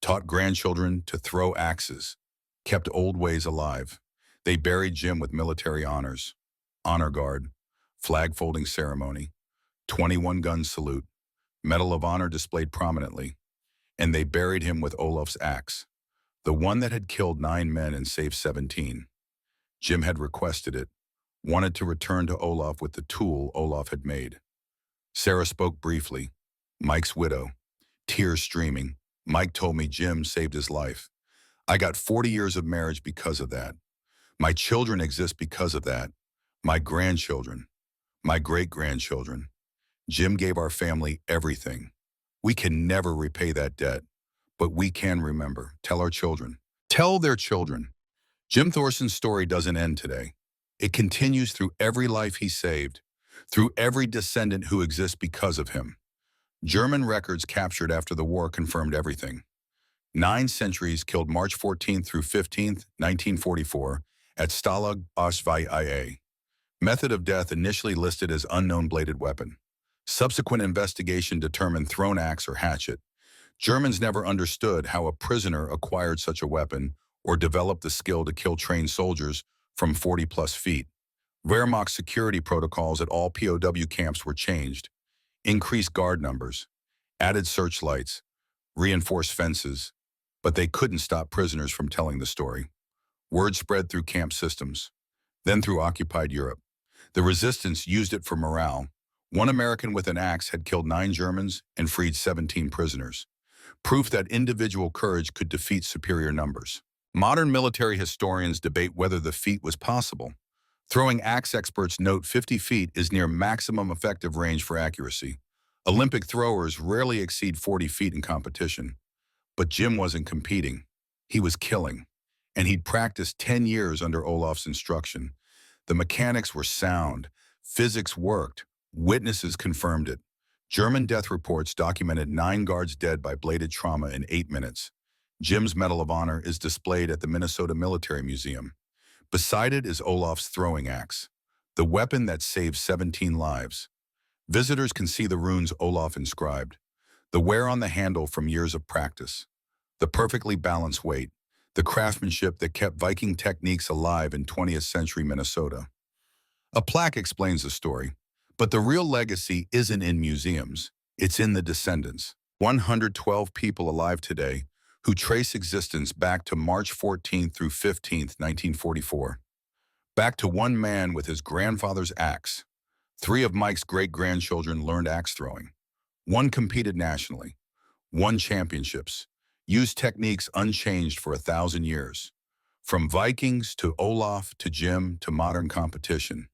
taught grandchildren to throw axes, kept old ways alive. They buried Jim with military honors, honor guard, flag folding ceremony, 21-gun salute, Medal of Honor displayed prominently, and they buried him with Olaf's axe, the one that had killed 9 men and saved 17. Jim had requested it, wanted to return to Olaf with the tool Olaf had made. Sarah spoke briefly, Mike's widow, tears streaming. Mike told me Jim saved his life. I got 40 years of marriage because of that. My children exist because of that. My grandchildren, my great-grandchildren. Jim gave our family everything. We can never repay that debt, but we can remember. Tell our children. Tell their children. Jim Thorson's story doesn't end today. It continues through every life he saved, through every descendant who exists because of him. German records captured after the war confirmed everything. 9 sentries killed March 14th through 15th, 1944, at Stalag Auschwitz. Method of death initially listed as unknown bladed weapon. Subsequent investigation determined thrown axe or hatchet. Germans never understood how a prisoner acquired such a weapon or developed the skill to kill trained soldiers from 40-plus feet. Wehrmacht security protocols at all POW camps were changed. Increased guard numbers, added searchlights, reinforced fences, but they couldn't stop prisoners from telling the story. Word spread through camp systems, then through occupied Europe. The resistance used it for morale. One American with an axe had killed 9 Germans and freed 17 prisoners. Proof that individual courage could defeat superior numbers. Modern military historians debate whether the feat was possible. Throwing axe experts note 50 feet is near maximum effective range for accuracy. Olympic throwers rarely exceed 40 feet in competition. But Jim wasn't competing. He was killing. And he'd practiced 10 years under Olaf's instruction. The mechanics were sound. Physics worked. Witnesses confirmed it. German death reports documented 9 guards dead by bladed trauma in 8 minutes. Jim's Medal of Honor is displayed at the Minnesota Military Museum. Beside it is Olaf's throwing axe, the weapon that saved 17 lives. Visitors can see the runes Olaf inscribed, the wear on the handle from years of practice, the perfectly balanced weight, the craftsmanship that kept Viking techniques alive in 20th century Minnesota. A plaque explains the story, but the real legacy isn't in museums, it's in the descendants. 112 people alive today who trace existence back to March 14th through 15th, 1944. Back to one man with his grandfather's axe, Three of Mike's great-grandchildren learned axe throwing. One competed nationally, won championships, used techniques unchanged for 1,000 years. From Vikings to Olaf to Jim to modern competition,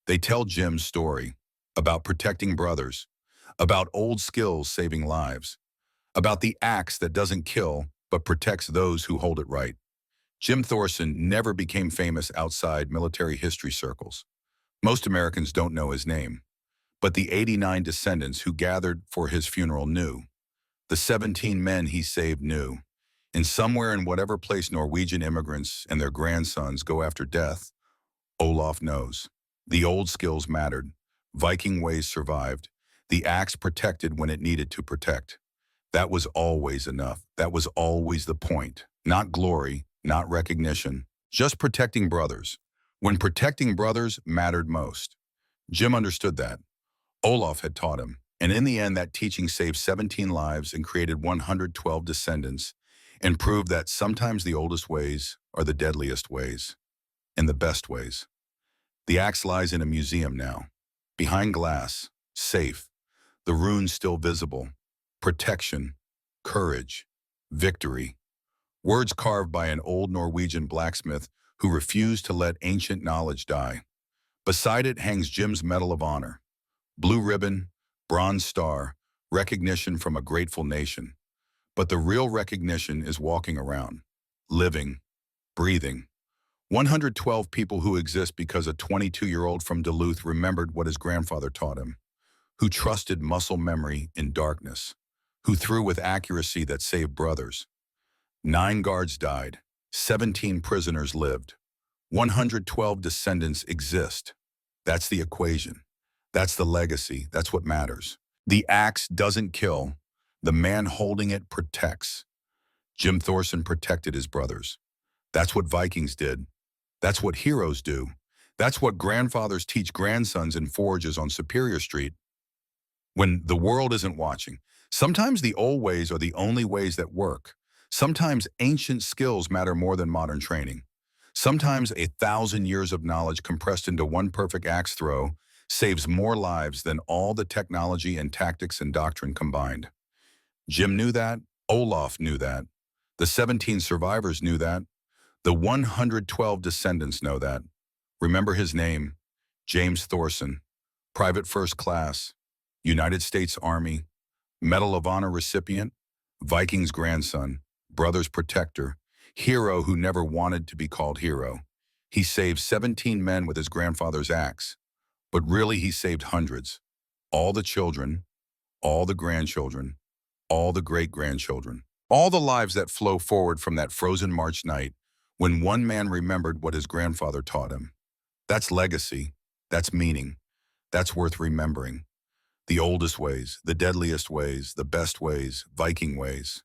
they tell Jim's story about protecting brothers, about old skills saving lives, about the axe that doesn't kill but protects those who hold it right. Jim Thorson never became famous outside military history circles. Most Americans don't know his name, but the 89 descendants who gathered for his funeral knew. The 17 men he saved knew. And somewhere in whatever place Norwegian immigrants and their grandsons go after death, Olaf knows. The old skills mattered. Viking ways survived. The axe protected when it needed to protect. That was always enough. That was always the point. Not glory, not recognition, just protecting brothers. When protecting brothers mattered most. Jim understood that. Olaf had taught him. And in the end, that teaching saved 17 lives and created 112 descendants and proved that sometimes the oldest ways are the deadliest ways and the best ways. The axe lies in a museum now, behind glass, safe, the runes still visible, protection, courage, victory, words carved by an old Norwegian blacksmith who refused to let ancient knowledge die. Beside it hangs Jim's Medal of Honor, blue ribbon, bronze star, recognition from a grateful nation. But the real recognition is walking around, living, breathing. 112 people who exist because a 22-year-old from Duluth remembered what his grandfather taught him, who trusted muscle memory in darkness, who threw with accuracy that saved brothers. 9 guards died, 17 prisoners lived. 112 descendants exist. That's the equation. That's the legacy. That's what matters. The axe doesn't kill. The man holding it protects. Jim Thorson protected his brothers. That's what Vikings did. That's what heroes do. That's what grandfathers teach grandsons in forges on Superior Street. When the world isn't watching, sometimes the old ways are the only ways that work. Sometimes ancient skills matter more than modern training. Sometimes 1,000 years of knowledge compressed into one perfect axe throw saves more lives than all the technology and tactics and doctrine combined. Jim knew that. Olaf knew that. The 17 survivors knew that. The 112 descendants know that. Remember his name, James Thorson, Private First Class, United States Army, Medal of Honor recipient, Viking's grandson, brother's protector, hero who never wanted to be called hero. He saved 17 men with his grandfather's axe, but really he saved hundreds. All the children, all the grandchildren, all the great-grandchildren, all the lives that flow forward from that frozen March night when one man remembered what his grandfather taught him. That's legacy. That's meaning. That's worth remembering. The oldest ways, the deadliest ways, the best ways, Viking ways.